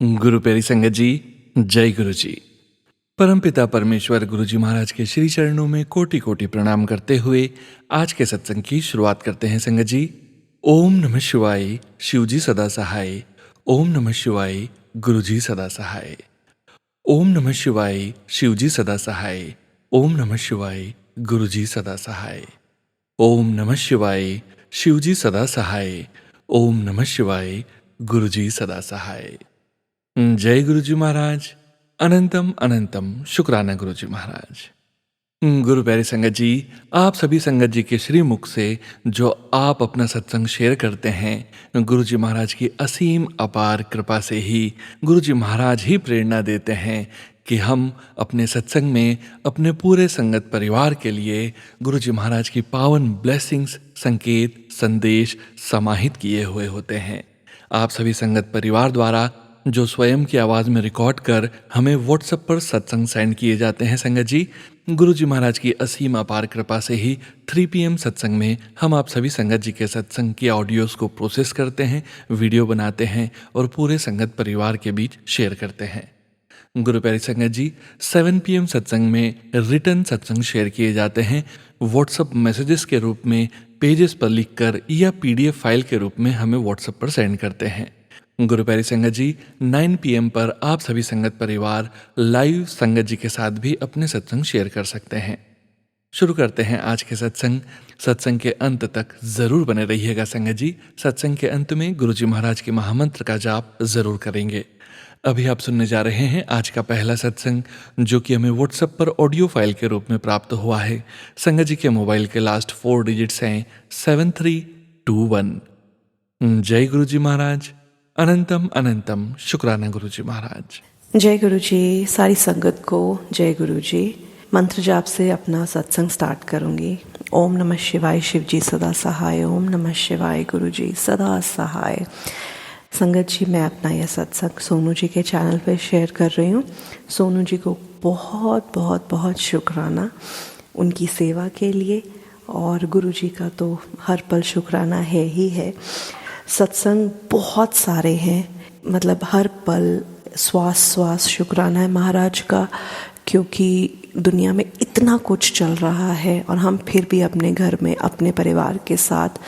गुरु प्यारी संगत जी, जय गुरु जी। परमपिता परमेश्वर गुरु जी महाराज के श्री चरणों में कोटि कोटि प्रणाम करते हुए आज के सत्संग की शुरुआत करते हैं संगत जी। ओम नमः शिवाय, शिव जी सदा सहाय। ओम नमः शिवाय, गुरु जी सदा सहाय। ओम नमः शिवाय, शिव जी सदा सहाय। ओम नमः शिवाय, गुरु जी सदा सहाय। ओम नमः शिवाय, शिव जी सदा सहाय। ओम नमः शिवाय, गुरु जी सदा सहाय। जय गुरु जी महाराज। अनंतम अनंतम शुक्राना गुरु जी महाराज। गुरु प्यारी संगत जी, आप सभी संगत जी के श्री मुख से जो आप अपना सत्संग शेयर करते हैं, गुरु जी महाराज की असीम अपार कृपा से ही गुरु जी महाराज ही प्रेरणा देते हैं कि हम अपने सत्संग में अपने पूरे संगत परिवार के लिए गुरु जी महाराज की पावन ब्लेसिंग्स, संकेत, संदेश समाहित किए हुए होते हैं। आप सभी संगत परिवार द्वारा जो स्वयं की आवाज़ में रिकॉर्ड कर हमें व्हाट्सएप पर सत्संग सेंड किए जाते हैं संगत जी, गुरु जी महाराज की असीम अपार कृपा से ही 3 PM सत्संग में हम आप सभी संगत जी के सत्संग की ऑडियोज़ को प्रोसेस करते हैं, वीडियो बनाते हैं और पूरे संगत परिवार के बीच शेयर करते हैं। गुरु प्यारी संगत जी, 7 PM सत्संग में रिटर्न सत्संग शेयर किए जाते हैं व्हाट्सएप मैसेजेस के रूप में, पेजेस पर लिखकर या PDF फाइल के रूप में हमें व्हाट्सएप पर सेंड करते हैं। गुरु प्यारी संगत जी, 9 PM पर आप सभी संगत परिवार लाइव संगत जी के साथ भी अपने सत्संग शेयर कर सकते हैं। शुरू करते हैं आज के सत्संग। सत्संग के अंत तक जरूर बने रहिएगा संगत जी। सत्संग के अंत में गुरु जी महाराज के महामंत्र का जाप जरूर करेंगे। अभी आप सुनने जा रहे हैं आज का पहला सत्संग, जो कि हमें व्हाट्सएप पर ऑडियो फाइल के रूप में प्राप्त हुआ है। संगत जी के मोबाइल के लास्ट 4 डिजिट्स हैं 7321। जय गुरु जी महाराज। अनंतम अनंतम शुक्राना गुरु जी महाराज। जय गुरु जी। सारी संगत को जय गुरु जी। मंत्र जाप से अपना सत्संग स्टार्ट करूंगी। ओम नमः शिवाय, शिव जी सदा सहाय। ओम नमः शिवाय, गुरु जी सदा सहाय। संगत जी, मैं अपना यह सत्संग सोनू जी के चैनल पर शेयर कर रही हूँ। सोनू जी को बहुत बहुत बहुत शुक्राना उनकी सेवा के लिए, और गुरु जी का तो हर पल शुक्राना है ही है। सत्संग बहुत सारे हैं, मतलब हर पल श्वास श्वास शुक्राना है महाराज का, क्योंकि दुनिया में इतना कुछ चल रहा है और हम फिर भी अपने घर में अपने परिवार के साथ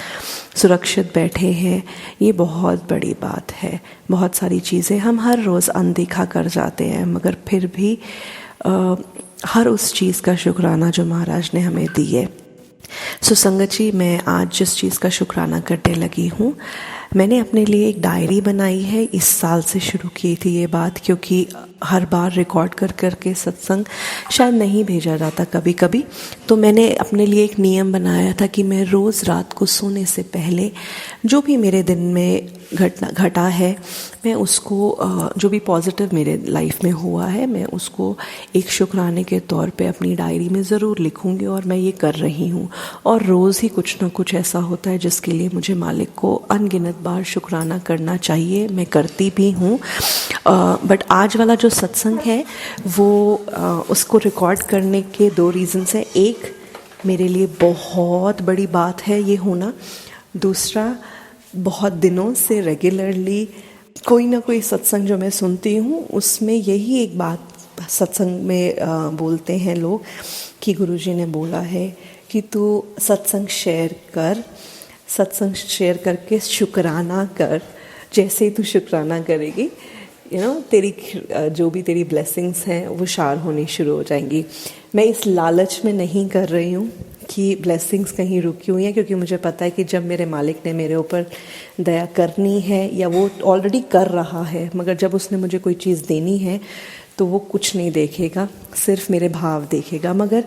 सुरक्षित बैठे हैं। ये बहुत बड़ी बात है। बहुत सारी चीज़ें हम हर रोज़ अनदेखा कर जाते हैं, मगर फिर भी हर उस चीज़ का शुक्राना जो महाराज ने हमें दी है। संगत जी, मैं आज जिस चीज़ का शुक्राना करने लगी हूँ, मैंने अपने लिए एक डायरी बनाई है। इस साल से शुरू की थी ये बात, क्योंकि हर बार रिकॉर्ड कर करके सत्संग शायद नहीं भेजा जाता कभी कभी, तो मैंने अपने लिए एक नियम बनाया था कि मैं रोज़ रात को सोने से पहले जो भी मेरे दिन में घटा है, मैं उसको जो भी पॉजिटिव मेरे लाइफ में हुआ है, मैं उसको एक शुक्राने के तौर पे अपनी डायरी में ज़रूर लिखूंगी। और मैं ये कर रही हूँ, और रोज़ ही कुछ ना कुछ ऐसा होता है जिसके लिए मुझे मालिक को अनगिनत बार शुक्राना करना चाहिए। मैं करती भी हूँ। बट आज वाला जो सत्संग है वो उसको रिकॉर्ड करने के 2 रीज़न्स हैं। एक, मेरे लिए बहुत बड़ी बात है ये होना। दूसरा, बहुत दिनों से रेगुलरली कोई ना कोई सत्संग जो मैं सुनती हूँ, उसमें यही एक बात सत्संग में बोलते हैं लोग कि गुरुजी ने बोला है कि तू सत्संग शेयर कर, सत्संग शेयर करके शुक्राना कर। जैसे ही तू शुक्राना करेगी, तेरी जो भी तेरी ब्लेसिंग्स हैं वो शार होनी शुरू हो जाएंगी। मैं इस लालच में नहीं कर रही हूँ कि ब्लेसिंग्स कहीं रुकी हुई हैं, क्योंकि मुझे पता है कि जब मेरे मालिक ने मेरे ऊपर दया करनी है, या वो ऑलरेडी कर रहा है, मगर जब उसने मुझे कोई चीज़ देनी है तो वो कुछ नहीं देखेगा, सिर्फ मेरे भाव देखेगा। मगर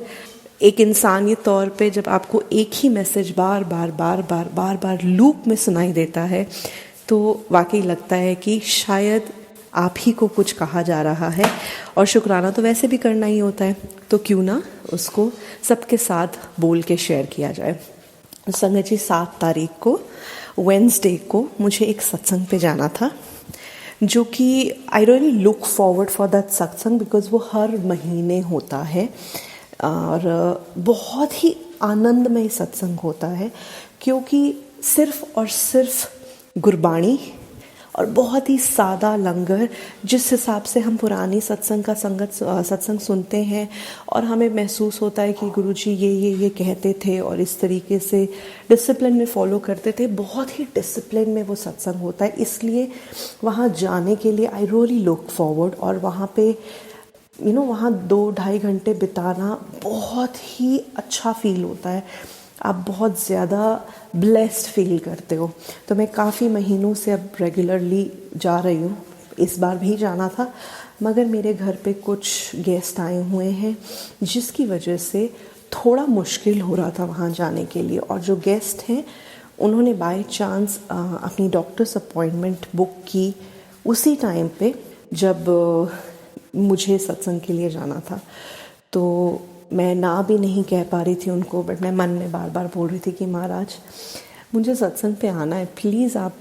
एक इंसानी तौर पे जब आपको एक ही मैसेज बार बार लूप में सुनाई देता है, तो वाकई लगता है कि शायद आप ही को कुछ कहा जा रहा है। और शुक्राना तो वैसे भी करना ही होता है, तो क्यों ना उसको सबके साथ बोल के शेयर किया जाए। संगत जी, 7 तारीख को वेडनेसडे को मुझे एक सत्संग पे जाना था, जो कि I really look forward for that सत्संग, बिकॉज वो हर महीने होता है और बहुत ही आनंदमय सत्संग होता है, क्योंकि सिर्फ और सिर्फ गुरबाणी और बहुत ही सादा लंगर, जिस हिसाब से हम पुरानी सत्संग सुनते हैं और हमें महसूस होता है कि गुरुजी ये कहते थे और इस तरीके से डिसिप्लिन में फॉलो करते थे। बहुत ही डिसिप्लिन में वो सत्संग होता है, इसलिए वहाँ जाने के लिए आई रियली लुक फॉरवर्ड। और वहाँ पे वहाँ 2-2.5 घंटे बिताना बहुत ही अच्छा फील होता है। आप बहुत ज़्यादा ब्लेस्ड फील करते हो। तो मैं काफ़ी महीनों से अब रेगुलरली जा रही हूँ। इस बार भी जाना था, मगर मेरे घर पे कुछ गेस्ट आए हुए हैं, जिसकी वजह से थोड़ा मुश्किल हो रहा था वहाँ जाने के लिए। और जो गेस्ट हैं उन्होंने बाय चांस अपनी डॉक्टर्स अपॉइंटमेंट बुक की उसी टाइम पे जब मुझे सत्संग के लिए जाना था। तो मैं ना भी नहीं कह पा रही थी उनको, बट मैं मन में बार बार बोल रही थी कि महाराज मुझे सत्संग पे आना है, प्लीज़ आप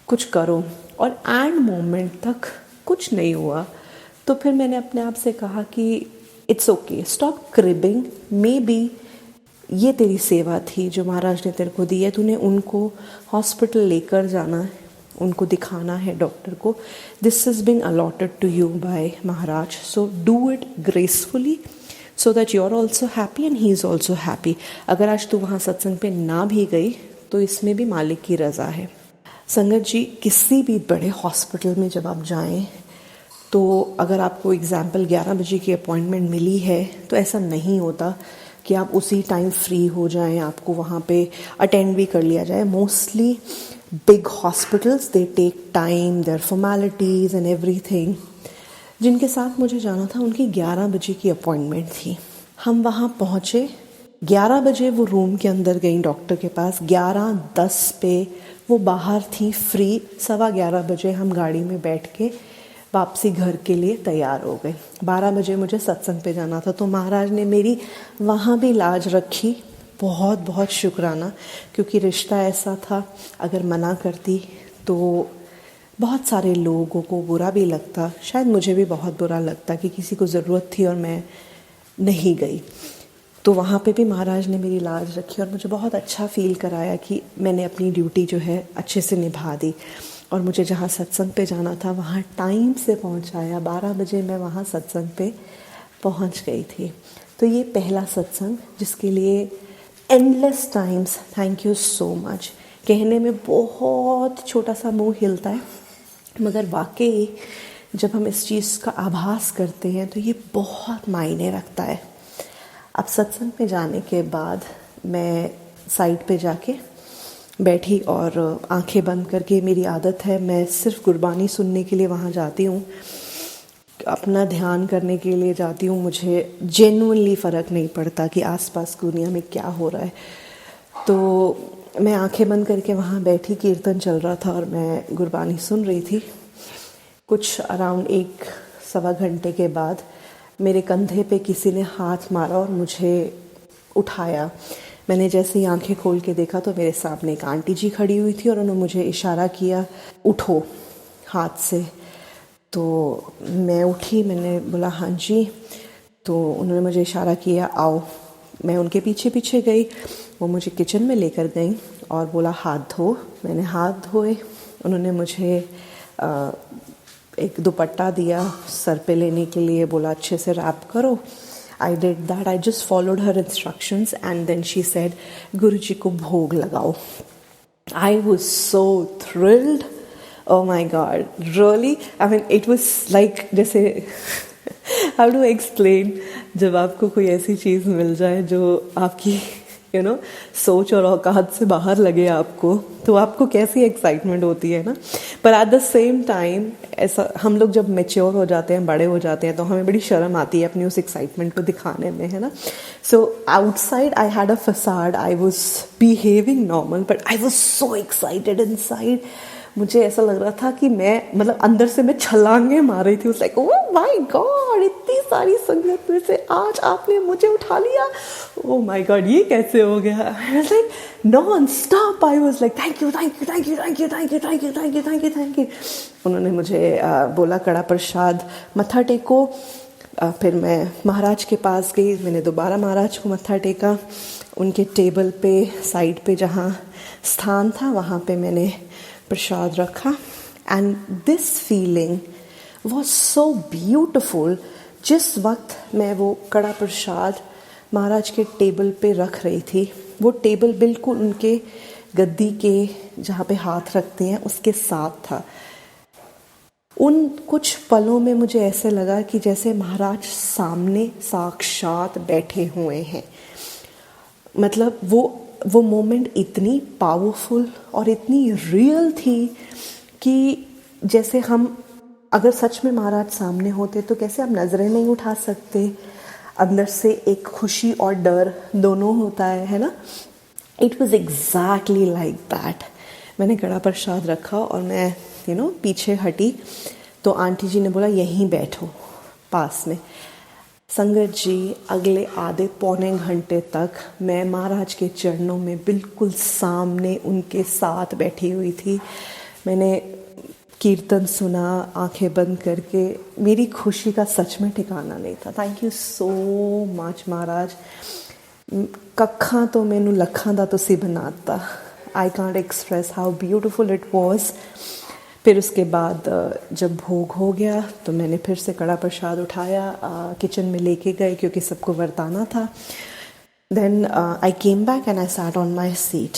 कुछ करो। और एंड मोमेंट तक कुछ नहीं हुआ। तो फिर मैंने अपने आप से कहा कि it's okay, stop cribbing, may be ये तेरी सेवा थी जो महाराज ने तेरे को दी है, तूने उनको हॉस्पिटल लेकर जाना है, उनको दिखाना है डॉक्टर को। This is been allotted to you by Maharaj, so do it gracefully so that you are also happy and he is also happy. अगर आज तू वहाँ सत्संग पे ना भी गई तो इसमें भी मालिक की रज़ा है। संगत जी, किसी भी बड़े हॉस्पिटल में जब आप जाएं तो अगर आपको एग्जाम्पल 11 बजे की अपॉइंटमेंट मिली है तो ऐसा नहीं होता कि आप उसी टाइम फ्री हो जाएं, आपको वहाँ पे अटेंड भी कर लिया जाए। Mostly big hospitals they take time, their formalities and everything. जिनके साथ मुझे जाना था उनकी 11 बजे की अपॉइंटमेंट थी। हम वहाँ पहुँचे 11 बजे, वो रूम के अंदर गई डॉक्टर के पास। 11:10 पे वो बाहर थी फ्री। 11:15 बजे हम गाड़ी में बैठ के वापसी घर के लिए तैयार हो गए। 12 बजे मुझे सत्संग पे जाना था। तो महाराज ने मेरी वहाँ भी लाज रखी, बहुत बहुत शुक्राना, क्योंकि रिश्ता ऐसा था अगर मना करती तो बहुत सारे लोगों को बुरा भी लगता, शायद मुझे भी बहुत बुरा लगता कि किसी को ज़रूरत थी और मैं नहीं गई। तो वहाँ पे भी महाराज ने मेरी लाज रखी और मुझे बहुत अच्छा फील कराया कि मैंने अपनी ड्यूटी जो है अच्छे से निभा दी। और मुझे जहाँ सत्संग पे जाना था वहाँ टाइम से पहुँचाया। 12 बजे मैं वहाँ सत्संग पे पहुँच गई थी। तो ये पहला सत्संग जिसके लिए endless times thank you so much. कहने में बहुत छोटा सा मुंह हिलता है, मगर वाकई जब हम इस चीज़ का आभास करते हैं तो ये बहुत मायने रखता है। अब सत्संग पे जाने के बाद मैं साइड पे जाके बैठी और आंखें बंद करके, मेरी आदत है मैं सिर्फ गुरबानी सुनने के लिए वहाँ जाती हूँ, अपना ध्यान करने के लिए जाती हूँ। मुझे जेन्युइनली फ़र्क नहीं पड़ता कि आसपास दुनिया में क्या हो रहा है। तो मैं आंखें बंद करके वहाँ बैठी, कीर्तन चल रहा था और मैं गुरबानी सुन रही थी। कुछ अराउंड 1-1.25 घंटे के बाद मेरे कंधे पे किसी ने हाथ मारा और मुझे उठाया। मैंने जैसे ही आंखें खोल के देखा तो मेरे सामने एक आंटी जी खड़ी हुई थी और उन्होंने मुझे इशारा किया उठो हाथ से। तो मैं उठी, मैंने बोला हाँ जी। तो उन्होंने मुझे इशारा किया आओ। मैं उनके पीछे पीछे गई। वो मुझे किचन में लेकर गई और बोला हाथ धो। मैंने हाथ धोए। उन्होंने मुझे एक दुपट्टा दिया सर पे लेने के लिए, बोला अच्छे से रैप करो। I did that. I just followed her instructions and then she said, गुरुजी को भोग लगाओ। I was so thrilled. Oh my God, really? I mean, it was like जैसे how do I explain? जब आपको कोई ऐसी चीज़ मिल जाए जो आपकी सोच और औकात से बाहर लगे आपको, तो आपको कैसी एक्साइटमेंट होती है ना। पर एट द सेम टाइम ऐसा हम लोग जब मैच्योर हो जाते हैं, बड़े हो जाते हैं, तो हमें बड़ी शर्म आती है अपनी उस एक्साइटमेंट को दिखाने में, है ना। So outside I had a facade, I was behaving normal, but I was so excited inside. मुझे ऐसा लग रहा था कि मैं अंदर से मैं छलांगे मार रही थी। उस लाइक ओह माय गॉड, इतनी सारी संगत में से आज आपने मुझे उठा लिया। ओह माय गॉड, ये कैसे हो गया। I was like non stop. I was like thank you thank you thank you thank you thank you thank you thank you thank you thank you. उन्होंने मुझे बोला कड़ा प्रसाद मत्था टेको। फिर मैं महाराज के पास गई। मैंने दोबारा महाराज को मत्था टेका। उनके टेबल पे साइड पे जहाँ स्थान था वहाँ पे मैंने प्रसाद रखा and this feeling was so beautiful. जिस वक्त मैं वो कड़ा प्रसाद महाराज के टेबल पे रख रही थी, वो टेबल बिल्कुल उनके गद्दी के जहाँ पे हाथ रखते हैं उसके साथ था। उन कुछ पलों में मुझे ऐसे लगा कि जैसे महाराज सामने साक्षात बैठे हुए हैं। मतलब वो मोमेंट इतनी पावरफुल और इतनी रियल थी कि जैसे हम अगर सच में महाराज सामने होते तो कैसे आप नज़रें नहीं उठा सकते, अंदर से एक खुशी और डर दोनों होता है ना। It was exactly like that. मैंने कड़ा प्रसाद रखा और मैं पीछे हटी तो आंटी जी ने बोला यहीं बैठो पास में। संगत जी, अगले आधे पौने घंटे तक मैं महाराज के चरणों में बिल्कुल सामने उनके साथ बैठी हुई थी। मैंने कीर्तन सुना आंखें बंद करके। मेरी खुशी का सच में ठिकाना नहीं था। थैंक यू सो मच महाराज। कखा तो मैनू लखां दा तुसी बनाता। I can't express how beautiful it was. फिर उसके बाद जब भोग हो गया तो मैंने फिर से कड़ा प्रसाद उठाया, किचन में लेके गए क्योंकि सबको वरताना था। Then I came back and I sat on my seat.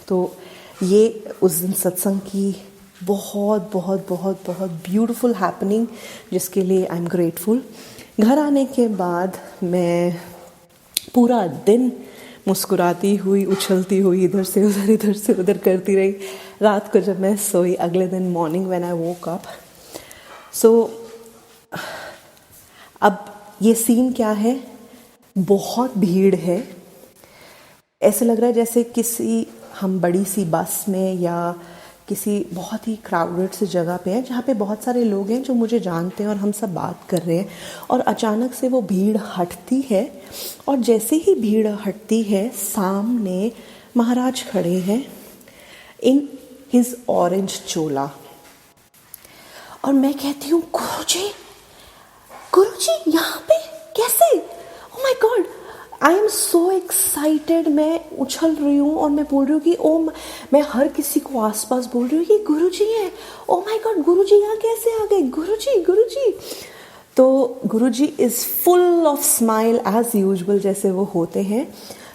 तो ये उस दिन सत्संग की बहुत बहुत बहुत बहुत ब्यूटिफुल हैपनिंग, जिसके लिए आई एम ग्रेटफुल। घर आने के बाद मैं पूरा दिन मुस्कुराती हुई, उछलती हुई, इधर से उधर करती रही। रात को जब मैं सोई, अगले दिन morning when I woke up, so अब ये सीन क्या है, बहुत भीड़ है। ऐसे लग रहा है जैसे किसी हम बड़ी सी बस में या किसी बहुत ही क्राउडेड सी जगह पे हैं जहाँ पे बहुत सारे लोग हैं जो मुझे जानते हैं और हम सब बात कर रहे हैं, और अचानक से वो भीड़ हटती है और जैसे ही भीड़ हटती है सामने महाराज खड़े हैं इन हिज ऑरेंज चोला। और मैं कहती हूँ गुरुजी यहाँ पे कैसे? Oh my God, I am so excited. मैं उछल रही हूँ और मैं बोल रही हूँ कि मैं हर किसी को आसपास बोल रही हूँ कि गुरुजी है। ओह माय गॉड, गुरुजी यहाँ कैसे आ गए? गुरुजी। तो Guruji is full of smile as usual, जैसे वो होते हैं।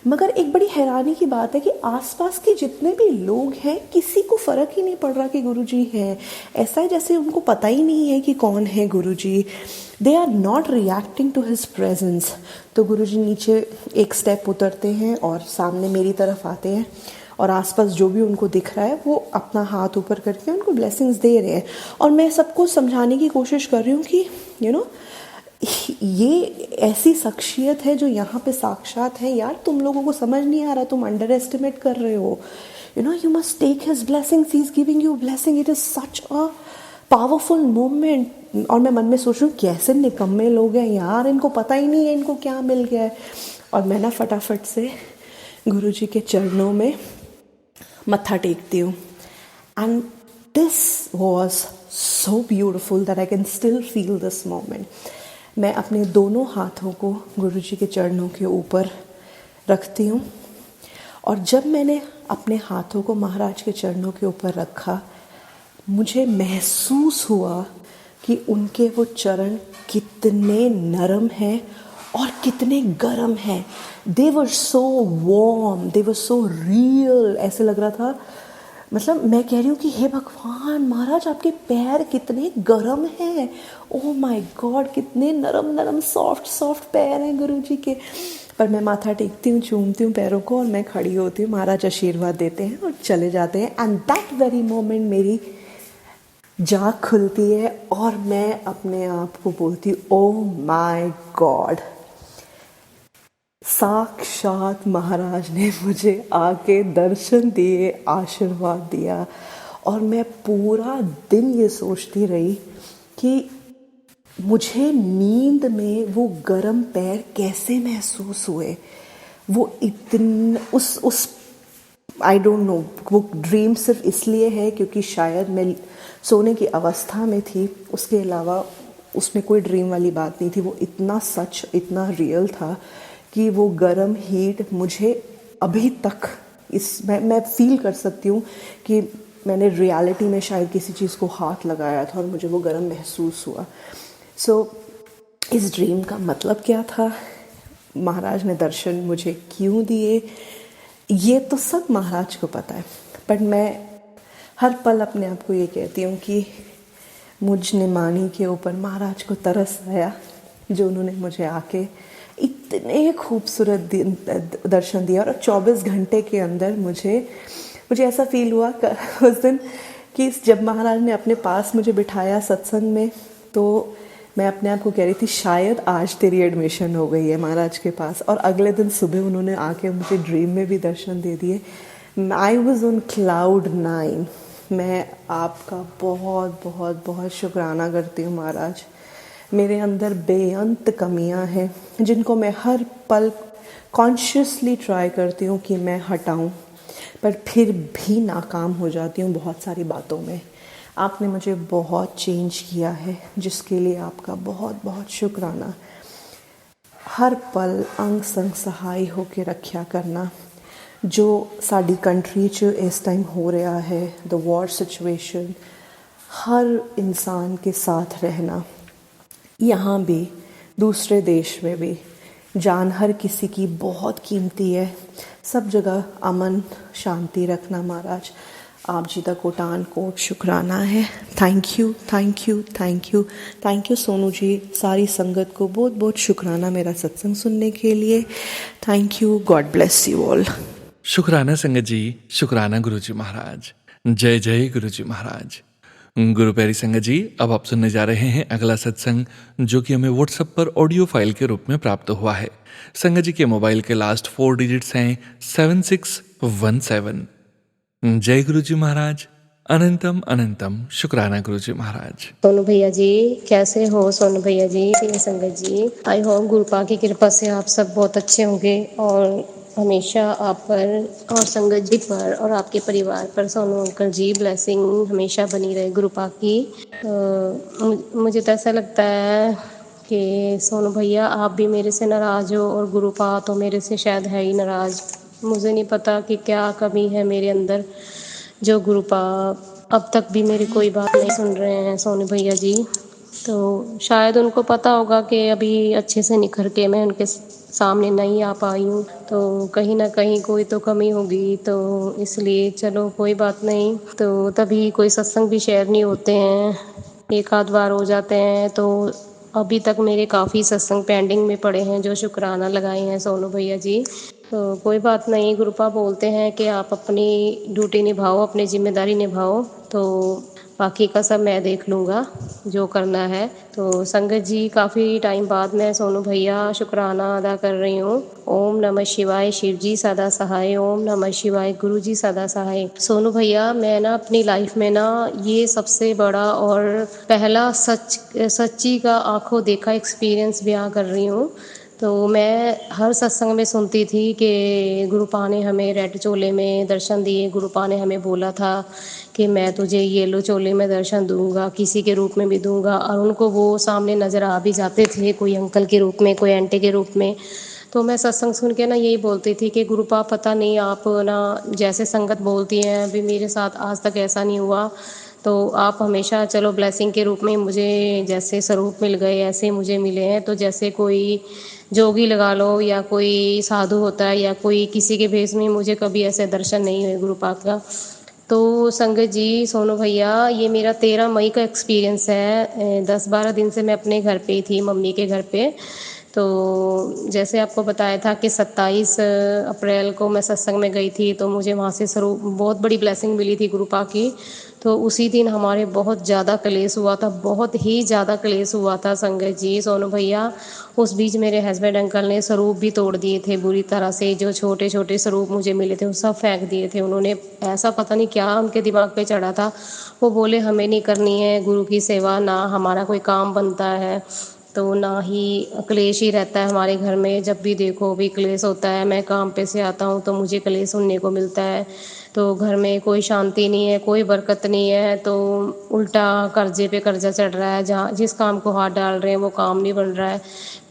मगर एक बड़ी हैरानी की बात है कि आसपास के जितने भी लोग हैं किसी को फ़र्क ही नहीं पड़ रहा कि गुरुजी हैं। ऐसा है जैसे उनको पता ही नहीं है कि कौन है Guruji. They are not reacting to his presence. तो गुरुजी नीचे एक स्टेप उतरते हैं और सामने मेरी तरफ आते हैं और आसपास जो भी उनको दिख रहा है वो अपना हाथ ऊपर करके उनको ब्लेसिंग्स दे रहे हैं। और मैं सबको समझाने की कोशिश कर रही हूँ कि ये ऐसी शख्सियत है जो यहाँ पे साक्षात है। यार, तुम लोगों को समझ नहीं आ रहा, तुम अंडर एस्टिमेट कर रहे हो। You must take his blessings, he is giving you blessing. It is such a powerful moment. और मैं मन में सोच रही हूँ कैसे निकम्मे लोग हैं यार, इनको पता ही नहीं है इनको क्या मिल गया है। और मैं ना फटाफट से गुरुजी के चरणों में मत्था टेकती हूँ। And this was so beautiful that I can still feel this moment. मैं अपने दोनों हाथों को गुरुजी के चरणों के ऊपर रखती हूँ और जब मैंने अपने हाथों को महाराज के चरणों के ऊपर रखा, मुझे महसूस हुआ कि उनके वो चरण कितने नरम हैं और कितने गर्म हैं। दे वर सो वार्म, दे वर सो रियल। ऐसे लग रहा था, मतलब मैं कह रही हूँ कि हे भगवान महाराज, आपके पैर कितने गर्म हैं। ओह माय गॉड, कितने नरम नरम सॉफ्ट पैर हैं गुरुजी के। पर मैं माथा टेकती हूँ, चूमती हूँ पैरों को और मैं खड़ी होती हूँ। महाराज आशीर्वाद देते हैं और चले जाते हैं। एंड दैट वेरी मोमेंट मेरी जाग खुलती है और मैं अपने आप को बोलती हूँ, ओह माय गॉड, साक्षात महाराज ने मुझे आके दर्शन दिए, आशीर्वाद दिया। और मैं पूरा दिन ये सोचती रही कि मुझे नींद में वो गर्म पैर कैसे महसूस हुए। वो इतना उस आई डोंट नो, वो ड्रीम सिर्फ इसलिए है क्योंकि शायद मैं सोने की अवस्था में थी, उसके अलावा उसमें कोई ड्रीम वाली बात नहीं थी। वो इतना सच, इतना रियल था कि वो गर्म हीट मुझे अभी तक मैं फील कर सकती हूँ कि मैंने रियलिटी में शायद किसी चीज़ को हाथ लगाया था और मुझे वो गर्म महसूस हुआ। सो इस ड्रीम का मतलब क्या था, महाराज ने दर्शन मुझे क्यों दिए, ये तो सब महाराज को पता है। बट मैं हर पल अपने आप को ये कहती हूँ कि मुझ निमानी के ऊपर महाराज को तरस आया, जो उन्होंने मुझे आके इतने खूबसूरत दर्शन दिया। और 24 घंटे के अंदर मुझे ऐसा फील हुआ उस दिन कि जब महाराज ने अपने पास मुझे बिठाया सत्संग में, तो मैं अपने आप को कह रही थी शायद आज तेरी एडमिशन हो गई है महाराज के पास। और अगले दिन सुबह उन्होंने आके मुझे ड्रीम में भी दर्शन दे दिए। I was on cloud 9। मैं आपका बहुत बहुत बहुत शुक्राना करती हूँ महाराज। मेरे अंदर बेअंत कमियाँ हैं जिनको मैं हर पल कॉन्शियसली ट्राई करती हूँ कि मैं हटाऊँ, पर फिर भी नाकाम हो जाती हूँ बहुत सारी बातों में। आपने मुझे बहुत चेंज किया है, जिसके लिए आपका बहुत बहुत शुक्राना। हर पल अंग संग सहाय हो के रक्षा करना। जो साडी कंट्री च इस टाइम हो रहा है, द वॉर सिचुएशन, हर इंसान के साथ रहना, यहाँ भी दूसरे देश में भी। जान हर किसी की बहुत कीमती है। सब जगह अमन शांति रखना महाराज। आप जी का कोटान कोट शुक्राना है। Thank you thank you thank you thank you Sonu ji. सारी संगत को बहुत बहुत शुक्राना मेरा सत्संग सुनने के लिए। Thank you, God bless you all. शुक्राना संगत जी, शुक्राना गुरुजी महाराज। जय जय गुरुजी महाराज। गुरु प्यारी संगत जी, अब आप सुनने जा रहे हैं अगला सत्संग, जो कि हमें व्हाट्सएप पर ऑडियो फाइल के रूप में प्राप्त हुआ है। संगत जी के मोबाइल के लास्ट 4 डिजिट्स हैं 7617। जय गुरुजी महाराज। अनंतम अनंतम शुक्राना गुरुजी महाराज। सोनू भैया जी कैसे हो? सोनू भैया जी, संगत जी, आई होप गुरुपा की कृपा से आप सब बहुत अच्छे होंगे और हमेशा आप पर और संगत जी पर और आपके परिवार पर सोनू अंकल जी ब्लेसिंग हमेशा बनी रहे गुरुपा की। मुझे तो ऐसा लगता है कि सोनू भैया आप भी मेरे से नाराज़ हो और गुरुपा तो मेरे से शायद है ही नाराज़। मुझे नहीं पता कि क्या कमी है मेरे अंदर जो गुरुपा अब तक भी मेरी कोई बात नहीं सुन रहे हैं सोनू भैया जी। तो शायद उनको पता होगा कि अभी अच्छे से निखर के मैं उनके सामने नहीं आ पाई हूँ, तो कहीं ना कहीं कोई तो कमी होगी। तो इसलिए चलो कोई बात नहीं, तो तभी कोई सत्संग भी शेयर नहीं होते हैं, एक आध बार हो जाते हैं। तो अभी तक मेरे काफ़ी सत्संग पेंडिंग में पड़े हैं जो शुक्राना लगाए हैं सोनू भैया जी। तो कोई बात नहीं, गुरुपा बोलते हैं कि आप अपनी ड्यूटी निभाओ, अपनी जिम्मेदारी निभाओ, तो बाकी का सब मैं देख लूँगा जो करना है। तो संगत जी काफ़ी टाइम बाद मैं सोनू भैया शुक्राना अदा कर रही हूँ। ओम नमः शिवाय, शिव जी सदा सहाय। ओम नमः शिवाय, गुरु जी सदा सहाय। सोनू भैया मैं ना अपनी लाइफ में ना ये सबसे बड़ा और पहला सच्ची का आंखों देखा एक्सपीरियंस बयां कर रही हूँ। तो मैं हर सत्संग में सुनती थी कि गुरुपा ने हमें रेड चोले में दर्शन दिए, गुरुपा ने हमें बोला था कि मैं तुझे येलो चोले में दर्शन दूंगा, किसी के रूप में भी दूंगा। और उनको वो सामने नज़र आ भी जाते थे, कोई अंकल के रूप में, कोई आंटी के रूप में। तो मैं सत्संग सुन के ना यही बोलती थी कि गुरुपा पता नहीं आप ना जैसे संगत बोलती हैं, अभी मेरे साथ आज तक ऐसा नहीं हुआ। तो आप हमेशा चलो ब्लेसिंग के रूप में मुझे जैसे स्वरूप मिल गए ऐसे मुझे मिले हैं। तो जैसे कोई जोगी लगा लो या कोई साधु होता है या कोई किसी के भेष में, मुझे कभी ऐसे दर्शन नहीं हुए गुरुपाद का। तो संगत जी, सोनू भैया, ये मेरा 13 मई का एक्सपीरियंस है। 10-12 दिन से मैं अपने घर पे ही थी, मम्मी के घर पे। तो जैसे आपको बताया था कि 27 अप्रैल को मैं सत्संग में गई थी, तो मुझे वहाँ से स्वरूप बहुत बड़ी ब्लेसिंग मिली थी गुरुपा की। तो उसी दिन हमारे बहुत ज़्यादा क्लेश हुआ था, बहुत ही ज़्यादा क्लेश हुआ था संगत जी, सोनू भैया। उस बीच मेरे हस्बैंड अंकल ने स्वरूप भी तोड़ दिए थे बुरी तरह से। जो छोटे छोटे स्वरूप मुझे मिले थे वो सब फेंक दिए थे उन्होंने। ऐसा पता नहीं क्या उनके दिमाग पे चढ़ा था। वो बोले हमें नहीं करनी है गुरु की सेवा, ना हमारा कोई काम बनता है, तो ना ही क्लेश ही रहता है हमारे घर में। जब भी देखो भी क्लेश होता है। मैं काम पे से आता हूँ तो मुझे क्लेश सुनने को मिलता है। तो घर में कोई शांति नहीं है, कोई बरकत नहीं है, तो उल्टा कर्जे पे कर्जा चढ़ रहा है। जहाँ जिस काम को हाथ डाल रहे हैं वो काम नहीं बन रहा है।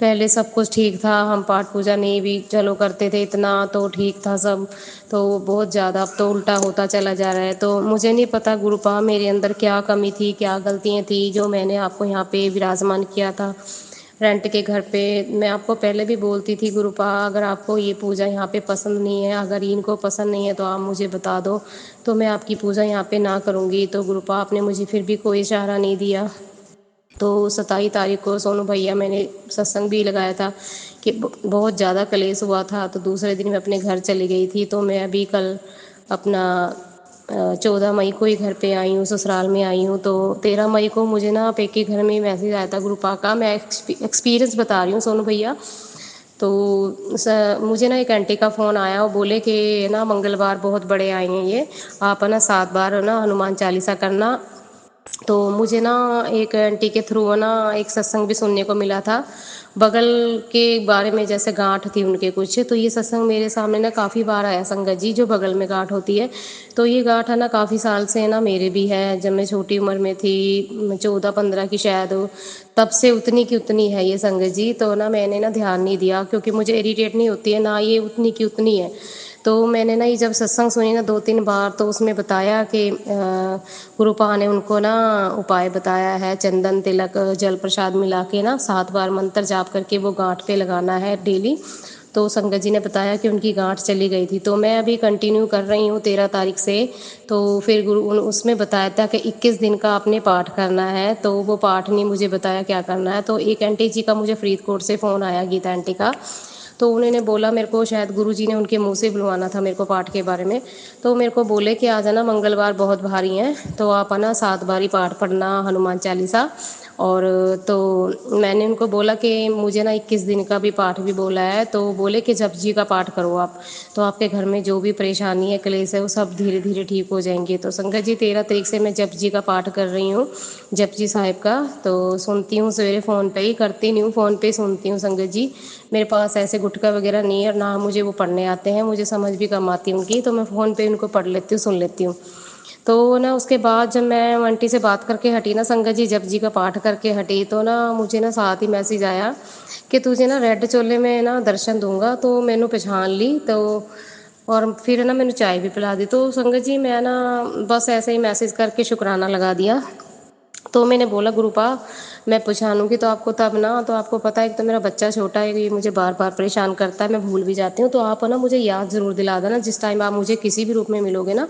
पहले सब कुछ ठीक था, हम पाठ पूजा नहीं भी चलो करते थे इतना तो ठीक था सब, तो बहुत ज़्यादा अब तो उल्टा होता चला जा रहा है। तो मुझे नहीं पता गुरुपा मेरे अंदर क्या कमी थी, क्या गलतियाँ थी जो मैंने आपको यहाँ पे विराजमान किया था रेंट के घर पे। मैं आपको पहले भी बोलती थी गुरुपा, अगर आपको ये पूजा यहाँ पे पसंद नहीं है, अगर इनको पसंद नहीं है तो आप मुझे बता दो, तो मैं आपकी पूजा यहाँ पे ना करूँगी। तो गुरुपा आपने मुझे फिर भी कोई सहारा नहीं दिया। तो 27 तारीख को सोनू भैया मैंने सत्संग भी लगाया था कि बहुत ज़्यादा कलेश हुआ था, तो दूसरे दिन मैं अपने घर चली गई थी। तो मैं अभी कल अपना 14 मई को ही घर पे आई हूँ, ससुराल में आई हूँ। तो 13 मई को मुझे ना पेके घर में मैसेज आया था गुरुपा का, मैं एक्सपीरियंस बता रही हूँ सोनू भैया। तो मुझे ना एक आंटी का फ़ोन आया, वो बोले कि ना मंगलवार बहुत बड़े आए हैं ये, आप ना 7 बार ना हनुमान चालीसा करना। तो मुझे ना एक आंटी के थ्रू ना एक सत्संग भी सुनने को मिला था बगल के बारे में, जैसे गांठ थी उनके कुछ। तो ये सत्संग मेरे सामने ना काफ़ी बार आया, संगत जी जो बगल में गांठ होती है, तो ये गांठ है ना काफ़ी साल से ना मेरे भी है। जब मैं छोटी उम्र में थी 14-15 की शायद, तब से उतनी की उतनी है ये संगत जी। तो ना मैंने ना ध्यान नहीं दिया क्योंकि मुझे इरिटेट नहीं होती है ना, ये उतनी की उतनी है। तो मैंने ना ये जब सत्संग सुनी ना 2-3 बार, तो उसमें बताया कि गुरुपा ने उनको ना उपाय बताया है, चंदन तिलक जल प्रसाद मिला के ना 7 बार मंत्र जाप करके वो गांठ पे लगाना है डेली। तो संगत जी ने बताया कि उनकी गांठ चली गई थी। तो मैं अभी कंटिन्यू कर रही हूँ 13 तारीख से। तो फिर उसमें बताया था कि 21 दिन का आपने पाठ करना है, तो वो पाठ नहीं मुझे बताया क्या करना है। तो एक आंटी जी का मुझे फरीदकोट से फ़ोन आया, गीता आंटी का, तो उन्होंने बोला मेरे को, शायद गुरुजी ने उनके मुंह से बुलवाना था मेरे को पाठ के बारे में। तो मेरे को बोले कि आ जाना, मंगलवार बहुत भारी हैं, तो आप ना 7 बार ही पाठ पढ़ना हनुमान चालीसा। और तो मैंने उनको बोला कि मुझे ना 21 दिन का भी पाठ भी बोला है। तो बोले कि जपजी का पाठ करो आप, तो आपके घर में जो भी परेशानी है, क्लेश है, वो सब धीरे धीरे ठीक हो जाएंगे। तो संगत जी 13 तारीख से मैं जपजी का पाठ कर रही हूँ, जपजी साहिब का। तो सुनती हूँ सवेरे फ़ोन पे ही, करती नहीं हूँ, फ़ोन पे ही सुनती हूँ संगत जी। मेरे पास ऐसे गुटका वगैरह नहीं है और ना मुझे वो पढ़ने आते हैं, मुझे समझ भी कम आती है उनकी, तो मैं फ़ोन पे उनको पढ़ लेती हूँ, सुन लेती हूँ। तो ना उसके बाद जब मैं आंटी से बात करके हटी ना संगत जी, जप जी का पाठ करके हटी, तो ना मुझे ना साथ ही मैसेज आया कि तुझे ना रेड चोले में ना दर्शन दूंगा। तो मैंने पहचान ली, तो और फिर ना मैंने चाय भी पिला दी। तो संगत जी मैं ना बस ऐसे ही मैसेज करके शुक्राना लगा दिया। तो मैंने बोला गुरुपा मैं पहचानूंगी तो आपको तब ना, तो आपको पता है कि तो मेरा बच्चा छोटा है, ये मुझे बार बार परेशान करता है, मैं भूल भी जाती हूँ। तो आप ना मुझे याद ज़रूर दिला देना, जिस टाइम आप मुझे किसी भी रूप में मिलोगे ना,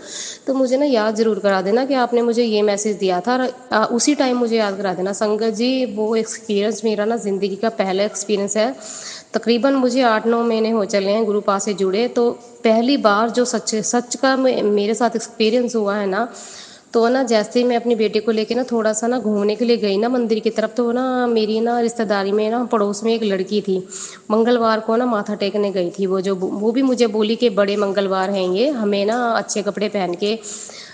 तो मुझे ना याद ज़रूर करा देना कि आपने मुझे ये मैसेज दिया था, और उसी टाइम मुझे याद करा देना। संगत जी वो एक्सपीरियंस मेरा ना ज़िंदगी का पहला एक्सपीरियंस है। तकरीबन मुझे 8-9 महीने हो चले हैं गुरुपा से जुड़े। तो पहली बार जो सच सच का मेरे साथ एक्सपीरियंस हुआ है ना, तो ना जैसे ही मैं अपनी बेटी को लेके ना थोड़ा सा ना घूमने के लिए गई ना मंदिर की तरफ, तो ना मेरी ना रिश्तेदारी में ना पड़ोस में एक लड़की थी, मंगलवार को ना माथा टेकने गई थी। वो भी मुझे बोली कि बड़े मंगलवार हैं ये, हमें ना अच्छे कपड़े पहन के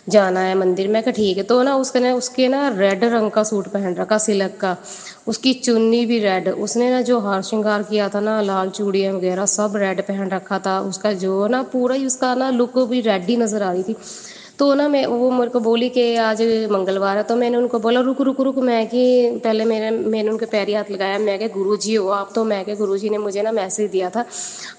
जाना है मंदिर। मैं कहा ठीक है। तो ना उसके ना रेड रंग का सूट पहन रखा सिल्क का, उसकी चुन्नी भी रेड, उसने ना जो हार श्रृंगार किया था ना, लाल चूड़ियाँ वगैरह सब रेड पहन रखा था, उसका जो ना पूरा ही उसका ना लुक भी रेड ही नज़र आ रही थी। तो ना मैं वो मेरे को बोली कि आज मंगलवार है। तो मैंने उनको बोला रुक रुक रुक, मैं कि पहले मैंने उनके पैर हाथ लगाया, मैं क्या गुरुजी हो आप? तो मैं क्या गुरुजी ने मुझे ना मैसेज दिया था,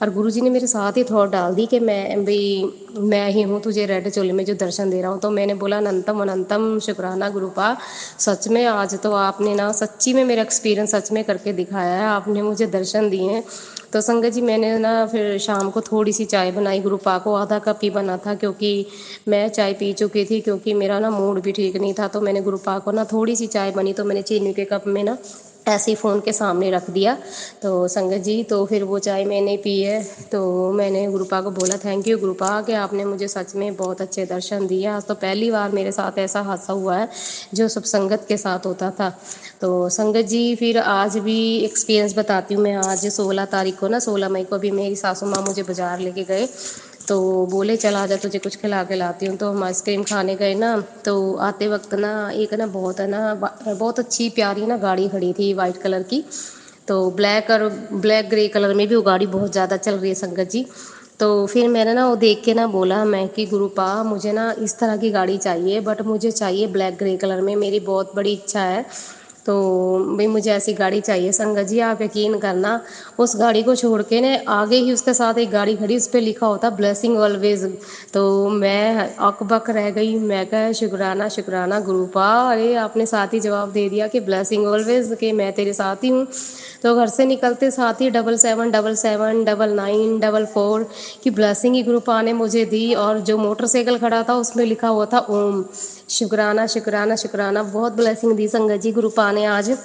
और गुरुजी ने मेरे साथ ही थॉट डाल दी कि मैं ही हूँ तुझे रेड चोले में जो दर्शन दे रहा हूँ। तो मैंने बोला अनंतम अनंतम शुक्राना गुरुपा, सच में आज तो आपने ना सच्ची में मेरा एक्सपीरियंस सच में करके दिखाया है, आपने मुझे दर्शन दिए हैं। तो संगत जी मैंने ना फिर शाम को थोड़ी सी चाय बनाई गुरुपा को, आधा कप ही बना था क्योंकि मैं चाय पी चुकी थी, क्योंकि मेरा ना मूड भी ठीक नहीं था। तो मैंने गुरुपा को ना थोड़ी सी चाय बनी, तो मैंने चीनी के कप में ना ऐसे ही फ़ोन के सामने रख दिया। तो संगत जी तो फिर वो चाय मैंने पी है। तो मैंने गुरुपा को बोला थैंक यू गुरुपा कि आपने मुझे सच में बहुत अच्छे दर्शन दिए। आज तो पहली बार मेरे साथ ऐसा हादसा हुआ है जो सब संगत के साथ होता था। तो संगत जी फिर आज भी एक्सपीरियंस बताती हूँ मैं। आज 16 तारीख को ना 16 मई को भी मेरी सासू माँ मुझे बाज़ार लेके गए, तो बोले चल आजा तुझे कुछ खिला के लाती हूँ। तो हम आइसक्रीम खाने गए ना, तो आते वक्त ना एक ना बहुत अच्छी प्यारी ना गाड़ी खड़ी थी वाइट कलर की। तो ब्लैक ग्रे कलर में भी वो गाड़ी बहुत ज़्यादा चल रही है संगत जी। तो फिर मैंने ना वो देख के ना बोला मैं कि गुरुपा मुझे ना इस तरह की गाड़ी चाहिए, बट मुझे चाहिए ब्लैक ग्रे कलर में, मेरी बहुत बड़ी इच्छा है। तो भाई मुझे ऐसी गाड़ी चाहिए। संगत जी आप यकीन करना, उस गाड़ी को छोड़ के ने आगे ही उसके साथ एक गाड़ी खड़ी, उस पर लिखा होता ब्लेसिंग ऑलवेज। तो मैं अकबक रह गई, मैं कहा शुक्राना शुक्राना गुरुपा, अरे आपने साथ ही जवाब दे दिया कि ब्लेसिंग ऑलवेज, कि मैं तेरे साथ ही हूँ। तो घर से निकलते साथ ही 77779944 की ब्लेसिंग ही गुरुपा ने मुझे दी। और जो मोटरसाइकिल खड़ा था उसमें लिखा हुआ था ओम। शुक्राना शुक्राना शुक्राना, बहुत ब्लेसिंग दी संगत जी गुरुपा ने आज।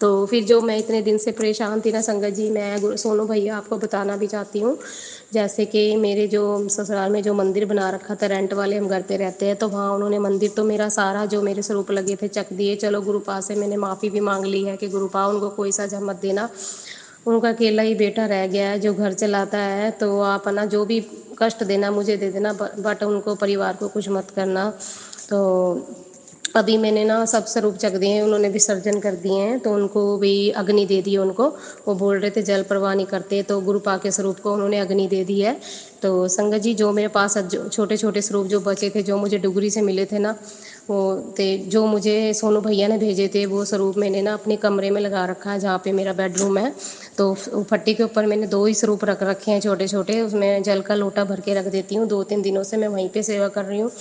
तो फिर जो मैं इतने दिन से परेशान थी ना संगत जी, मैं सोनू भैया आपको बताना भी चाहती हूँ। जैसे कि मेरे जो ससुराल में जो मंदिर बना रखा था, रेंट वाले हम घर पे रहते हैं, तो वहाँ उन्होंने मंदिर तो मेरा सारा जो मेरे स्वरूप लगे थे चक दिए। चलो गुरुपा से मैंने माफ़ी भी मांग ली है कि गुरुपा उनको कोई सजा मत देना, उनका अकेला ही बेटा रह गया है जो घर चलाता है, तो आप ना जो भी कष्ट देना मुझे दे देना, बट उनको परिवार को कुछ मत करना। तो अभी मैंने ना सब स्वरूप चक दिए हैं, उन्होंने विसर्जन कर दिए हैं, तो उनको भी अग्नि दे दी उनको। वो बोल रहे थे जल प्रवाह नहीं करते, तो गुरुपा के स्वरूप को उन्होंने अग्नि दे दी है। तो संगत जी जो मेरे पास जो छोटे छोटे स्वरूप जो बचे थे, जो मुझे डुगरी से मिले थे ना, वो थे जो मुझे सोनू भैया ने भेजे थे, वो स्वरूप मैंने ना अपने कमरे में लगा रखा है जहाँ पे मेरा बेडरूम है। तो फट्टी के ऊपर मैंने 2 ही स्वरूप रख रखे हैं छोटे छोटे, उसमें जल का लोटा भर के रख देती हूँ। 2-3 दिनों से मैं वहीं पे सेवा कर रही हूँ।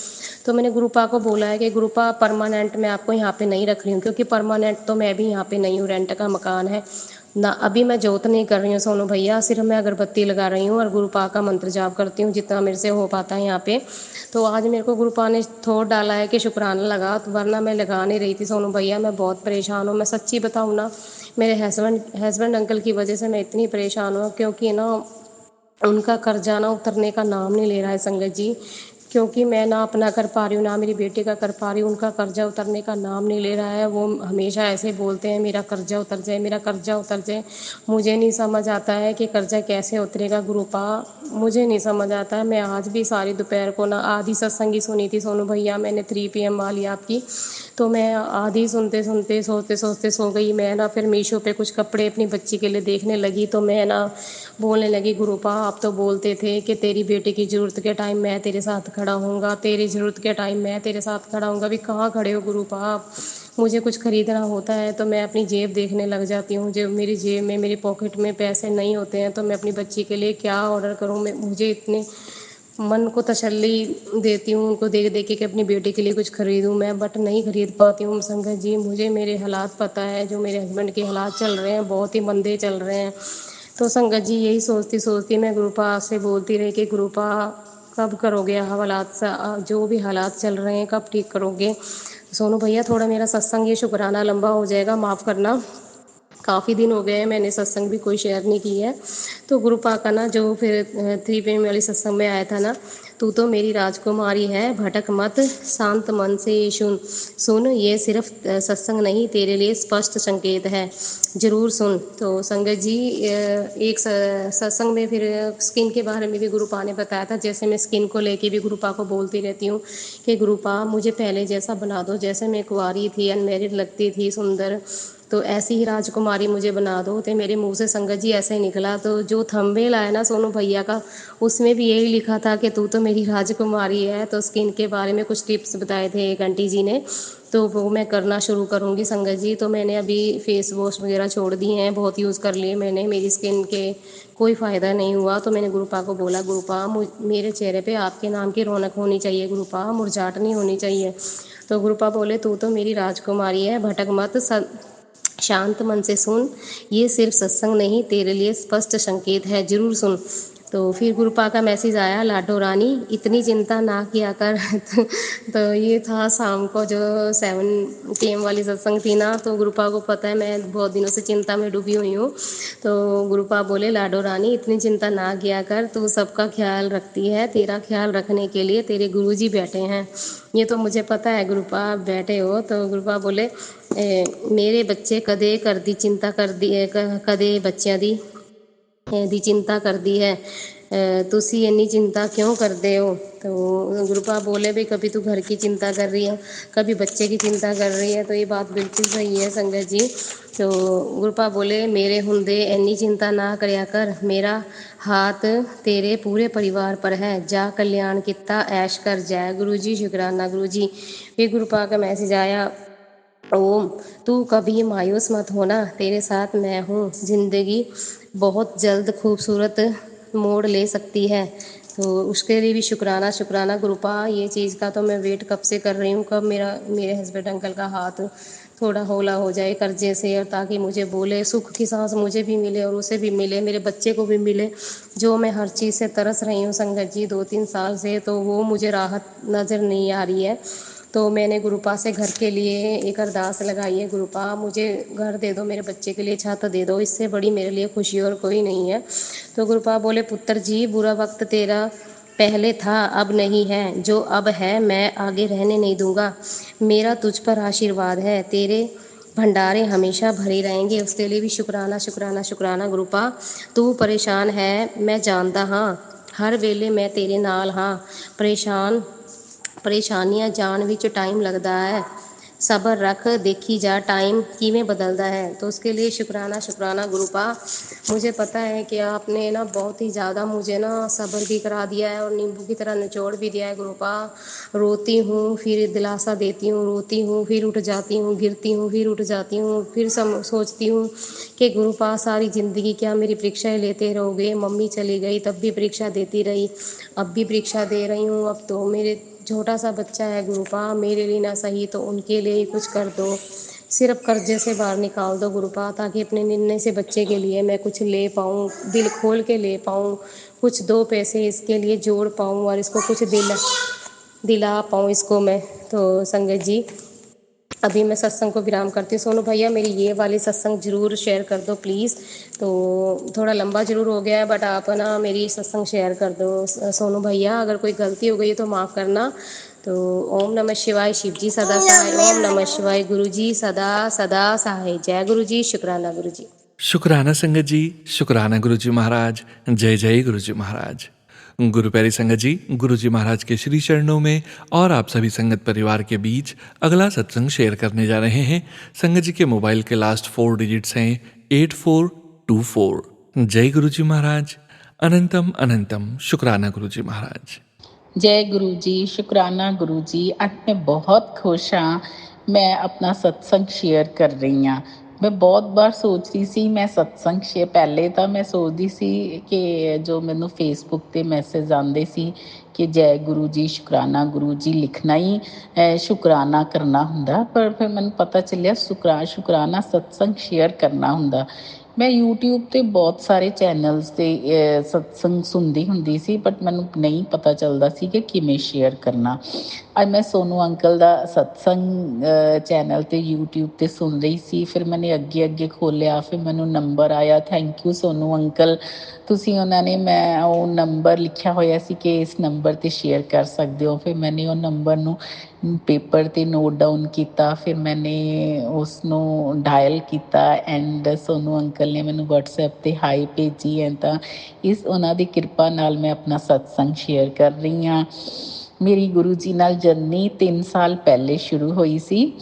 तो मैंने गुरुपा को बोला है कि गुरुपा परमानेंट मैं आपको यहाँ पे नहीं रख रही हूँ, क्योंकि परमानेंट तो मैं भी यहाँ पे नहीं हूँ, रेंट का मकान है ना। अभी मैं जोत नहीं कर रही हूँ सोनू भैया, सिर्फ मैं अगरबत्ती लगा रही हूँ और गुरुपा का मंत्र जाप करती हूँ जितना मेरे से हो पाता है यहाँ पे। तो आज मेरे को गुरुपा ने थोड़ा डाला है कि शुक्राना लगा, तो वरना मैं लगा नहीं रही थी सोनू भैया। मैं बहुत परेशान हूँ, मैं सच्ची बताऊँ ना, मेरे हस्बैंड अंकल की वजह से मैं इतनी परेशान हूँ, क्योंकि ना उनका कर्जा ना उतरने का नाम नहीं ले रहा है संगत जी। क्योंकि मैं ना अपना कर पा रही हूँ ना मेरी बेटी का कर पा रही हूँ, उनका कर्जा उतरने का नाम नहीं ले रहा है। वो हमेशा ऐसे बोलते हैं मेरा कर्जा उतर जाए, मेरा कर्जा उतर जाए। मुझे नहीं समझ आता है कि कर्जा कैसे उतरेगा गुरुपा, मुझे नहीं समझ आता है। मैं आज भी सारी दोपहर को ना आधी सत्संगी सुनी थी सोनू भैया, मैंने 3 PM वाली आपकी, तो मैं आधी सुनते सुनते सोचते सोचते सो गई। मैं ना फिर मीशो पे कुछ कपड़े अपनी बच्ची के लिए देखने लगी, तो मैं ना बोलने लगी गुरुपा आप तो बोलते थे कि तेरी बेटी की ज़रूरत के टाइम मैं तेरे साथ खड़ा हूँगा, तेरी ज़रूरत के टाइम मैं तेरे साथ खड़ा हूँगा। अभी कहाँ खड़े हो गुरुपा आप? मुझे कुछ खरीदना होता है तो मैं अपनी जेब देखने लग जाती हूँ, जब मेरी जेब में मेरी पॉकेट में पैसे नहीं होते हैं तो मैं अपनी बच्ची के लिए क्या ऑर्डर करूँ। मैं मुझे इतने मन को तसल्ली देती हूँ उनको देख देख के अपनी बेटी के लिए कुछ खरीदूँ मैं, बट नहीं खरीद पाती हूँ संगत जी। मुझे मेरे हालात पता है, जो मेरे हस्बैंड के हालात चल रहे हैं बहुत ही मंदे चल रहे हैं। तो संगत जी यही सोचती सोचती मैं गुरुपा से बोलती रही कि गुरुपा कब करोगे हालात जो भी हालात चल रहे हैं कब ठीक करोगे। सोनू भैया थोड़ा मेरा सत्संग ये शुक्राना लंबा हो जाएगा, माफ़ करना, काफ़ी दिन हो गए हैं मैंने सत्संग भी कोई शेयर नहीं की है। तो गुरुपा का ना जो फिर 3 PM वाली सत्संग में आया था ना, तू तो मेरी राजकुमारी है भटक मत शांत मन से सुन सुन, ये सिर्फ सत्संग नहीं तेरे लिए स्पष्ट संकेत है, ज़रूर सुन। तो संगत जी एक सत्संग में फिर स्किन के बारे में भी गुरुपा ने बताया था। जैसे मैं स्किन को लेके भी गुरुपा को बोलती रहती हूँ कि गुरुपा मुझे पहले जैसा बना दो, जैसे मैं कुंवारी थी अनमेरिड लगती थी सुंदर, तो ऐसी ही राजकुमारी मुझे बना दो। तो मेरे मुंह से संगत जी ऐसे ही निकला। तो जो थंबनेल आया ना सोनू भैया का, उसमें भी यही लिखा था कि तू तो मेरी राजकुमारी है। तो स्किन के बारे में कुछ टिप्स बताए थे एक आंटी जी ने, तो वो मैं करना शुरू करूँगी संगत जी। तो मैंने अभी फेस वॉश वगैरह छोड़ दिए हैं, बहुत यूज़ कर लिए मैंने, मेरी स्किन के कोई फ़ायदा नहीं हुआ। तो मैंने गुरुपा को बोला गुरुपा मेरे चेहरे पे आपके नाम की रौनक होनी चाहिए गुरुपा, मुरझाहट नहीं होनी चाहिए। तो गुरुपा बोले तू तो मेरी राजकुमारी है भटक मत शांत मन से सुन, ये सिर्फ सत्संग नहीं तेरे लिए स्पष्ट संकेत है, जरूर सुन। तो फिर गुरुपा का मैसेज आया लाडो रानी इतनी चिंता ना किया कर तो ये था शाम को जो 7 PM वाली सत्संग थी ना। तो गुरुपा को पता है मैं बहुत दिनों से चिंता में डूबी हुई हूँ। तो गुरुपा बोले लाडो रानी इतनी चिंता ना किया कर, तू सबका ख्याल रखती है, तेरा ख्याल रखने के लिए तेरे गुरुजी बैठे हैं। ये तो मुझे पता है गुरुपा आप बैठे हो। तो गुरुपा बोले मेरे बच्चे कदे कर दी चिंता कर दी कदे बच्चों दी चिंता कर दी है, तुसी इन्नी चिंता क्यों करते हो। तो गुरुपा बोले भी कभी तू घर की चिंता कर रही है, कभी बच्चे की चिंता कर रही है। तो ये बात बिल्कुल सही है संगत जी। तो ਗੁਰਪਾ ਬੋਲੇ ਮੇਰੇ ਹੁੰਦੇ ਇੰਨੀ ਚਿੰਤਾ ਨਾ ਕਰਿਆ ਕਰ, ਮੇਰਾ ਹਾਥ ਤੇਰੇ ਪੂਰੇ ਪਰਿਵਾਰ ਪਰ ਹੈ, ਜਾ ਕਲਿਆਣ ਕੀਤਾ ऐश कर। जय गुरु जी, शुक्राना गुरु जी। फिर गुरुपा का मैसेज आया, ओम तू कभी मायूस मत होना, तेरे साथ मैं हूँ, जिंदगी बहुत जल्द खूबसूरत मोड़ ले सकती है। तो उसके लिए भी शुक्राना शुक्राना गुरुपा। ये चीज़ का तो मैं वेट कब से कर रही हूँ, कब मेरे हस्बैंड अंकल का हाथ थोड़ा हौला हो जाए कर्जे से, और ताकि मुझे बोले सुख की सांस मुझे भी मिले और उसे भी मिले, मेरे बच्चे को भी मिले, जो मैं हर चीज़ से तरस रही हूँ संगत जी 2-3 साल से, तो वो मुझे राहत नज़र नहीं आ रही है। तो मैंने गुरुपा से घर के लिए एक अरदास लगाई है, गुरुपा मुझे घर दे दो, मेरे बच्चे के लिए छत दे दो, इससे बड़ी मेरे लिए खुशी और कोई नहीं है। तो गुरुपा बोले, पुत्र जी बुरा वक्त तेरा पहले था अब नहीं है, जो अब है मैं आगे रहने नहीं दूंगा, मेरा तुझ पर आशीर्वाद है, तेरे भंडारे हमेशा भरे रहेंगे। उसके लिए भी शुक्राना शुक्राना शुक्राना गुरुपा। तू परेशान है मैं जानता हाँ, हर वेले मैं तेरे नाल हाँ, ਪਰੇਸ਼ਾਨੀਆਂ ਜਾਣ ਵਿੱਚ टाइम लगता है, सब्र रख देखी जा टाइम किमें बदलता है। तो उसके लिए शुक्राना शुक्राना गुरुपा। मुझे पता है कि आपने ना बहुत ही ज़्यादा मुझे ना सब्र भी करा दिया है और नींबू की तरह निचोड़ भी दिया है गुरुपा। रोती हूँ फिर दिलासा देती हूँ, रोती हूँ फिर उठ जाती हूँ, गिरती हूँ फिर उठ जाती हूँ, फिर सोचती हूँ कि गुरुपा सारी ज़िंदगी क्या मेरी परीक्षाएँ लेते रहोगे। मम्मी चली गई तब भी परीक्षा देती रही, अब भी परीक्षा दे रही हूँ। अब तो मेरे छोटा सा बच्चा है गुरुपा, मेरे लिए ना सही तो उनके लिए ही कुछ कर दो, सिर्फ कर्जे से बाहर निकाल दो गुरुपा, ताकि अपने नन्हे से बच्चे के लिए मैं कुछ ले पाऊँ, दिल खोल के ले पाऊँ, कुछ 2 पैसे इसके लिए जोड़ पाऊँ और इसको कुछ दिला पाऊँ इसको मैं। तो संगत जी अभी मैं सत्संग को विराम करती हूँ। सोनू भैया मेरी ये वाली सत्संग ज़रूर शेयर कर दो प्लीज़। तो थोड़ा लंबा ज़रूर हो गया है बट आप ना मेरी सत्संग शेयर कर दो सोनू भैया, अगर कोई गलती हो गई है तो माफ़ करना। तो ओम नमः शिवाय, शिव जी सदा सहाय, ओम नमः शिवाय, गुरु जी सदा सदा सहाय। जय गुरु जी, शुक्राना गुरु जी। शुक्राना संगत जी, शुक्राना गुरु जी महाराज। जय जय गुरु जी महाराज। गुरु प्यारी संगत जी, गुरु जी महाराज के श्री चरणों में और आप सभी संगत परिवार के बीच अगला सत्संग शेयर करने जा रहे हैं। संगत जी के मोबाइल के लास्ट 4 डिजिट्स हैं 8424। जय गुरु जी महाराज। अनंतम अनंतम शुक्राना गुरु जी महाराज। जय गुरु जी, शुक्राना गुरु जी। ਅੱਜ ਮੈਂ ਬਹੁਤ ਖੁਸ਼ ਹਾਂ, ਮੈਂ ਆਪਣਾ ਸਤਸੰਗ ਸ਼ੇਅਰ ਕਰ ਰਹੀ ਹਾਂ। ਮੈਂ ਬਹੁਤ ਵਾਰ ਸੋਚਦੀ ਸੀ ਮੈਂ ਸਤਸੰਗ ਸ਼ੇਅਰ, ਪਹਿਲੇ ਤਾਂ ਮੈਂ ਸੋਚਦੀ ਸੀ ਕਿ ਜੋ ਮੈਨੂੰ ਫੇਸਬੁੱਕ 'ਤੇ ਮੈਸੇਜ ਆਉਂਦੇ ਸੀ ਕਿ ਜੈ ਗੁਰੂ ਜੀ, ਸ਼ੁਕਰਾਨਾ ਗੁਰੂ ਜੀ, ਲਿਖਣਾ ਹੀ ਸ਼ੁਕਰਾਨਾ ਕਰਨਾ ਹੁੰਦਾ, ਪਰ ਫਿਰ ਮੈਨੂੰ ਪਤਾ ਚੱਲਿਆ ਸ਼ੁਕਰਾਨਾ ਸਤਸੰਗ ਸ਼ੇਅਰ ਕਰਨਾ ਹੁੰਦਾ। ਮੈਂ YouTube 'ਤੇ ਬਹੁਤ ਸਾਰੇ ਚੈਨਲਸ 'ਤੇ ਸਤਸੰਗ ਸੁਣਦੀ ਹੁੰਦੀ ਸੀ, ਬਟ ਮੈਨੂੰ ਨਹੀਂ ਪਤਾ ਚੱਲਦਾ ਸੀ ਕਿ ਕਿਵੇਂ ਸ਼ੇਅਰ ਕਰਨਾ। ਅੱਜ ਮੈਂ ਸੋਨੂ ਅੰਕਲ ਦਾ ਸਤਸੰਗ ਚੈਨਲ 'ਤੇ YouTube 'ਤੇ ਸੁਣ ਰਹੀ ਸੀ, ਫਿਰ ਮੈਨੇ ਅੱਗੇ ਖੋਲ੍ਹਿਆ, ਫਿਰ ਮੈਨੂੰ ਨੰਬਰ ਆਇਆ। ਥੈਂਕ ਯੂ ਸੋਨੂ ਅੰਕਲ, ਤੁਸੀਂ ਉਹਨਾਂ ਨੇ ਮੈਂ ਉਹ ਨੰਬਰ ਲਿਖਿਆ ਹੋਇਆ ਸੀ ਕਿ ਇਸ ਨੰਬਰ 'ਤੇ ਸ਼ੇਅਰ ਕਰ ਸਕਦੇ ਹੋ। ਫਿਰ ਮੈਨੇ ਉਹ ਨੰਬਰ ਨੂੰ ਪੇਪਰ 'ਤੇ ਨੋਟ ਡਾਊਨ ਕੀਤਾ, ਫਿਰ ਮੈਨੇ ਉਸ ਨੂੰ ਡਾਇਲ ਕੀਤਾ ਐਂਡ ਸੋਨੂ ਅੰਕਲ ਨੇ ਮੈਨੂੰ WhatsApp 'ਤੇ ਹਾਈ ਭੇਜੀ ਹੈ। ਤਾਂ ਉਹਨਾਂ ਦੀ ਕਿਰਪਾ ਨਾਲ ਮੈਂ ਆਪਣਾ ਸਤਸੰਗ ਸ਼ੇਅਰ ਕਰ ਰਹੀ ਹਾਂ। ਮੇਰੀ ਗੁਰੂ ਜੀ ਨਾਲ ਜਰਨੀ 3 ਸਾਲ ਪਹਿਲੇ ਸ਼ੁਰੂ ਹੋਈ ਸੀ,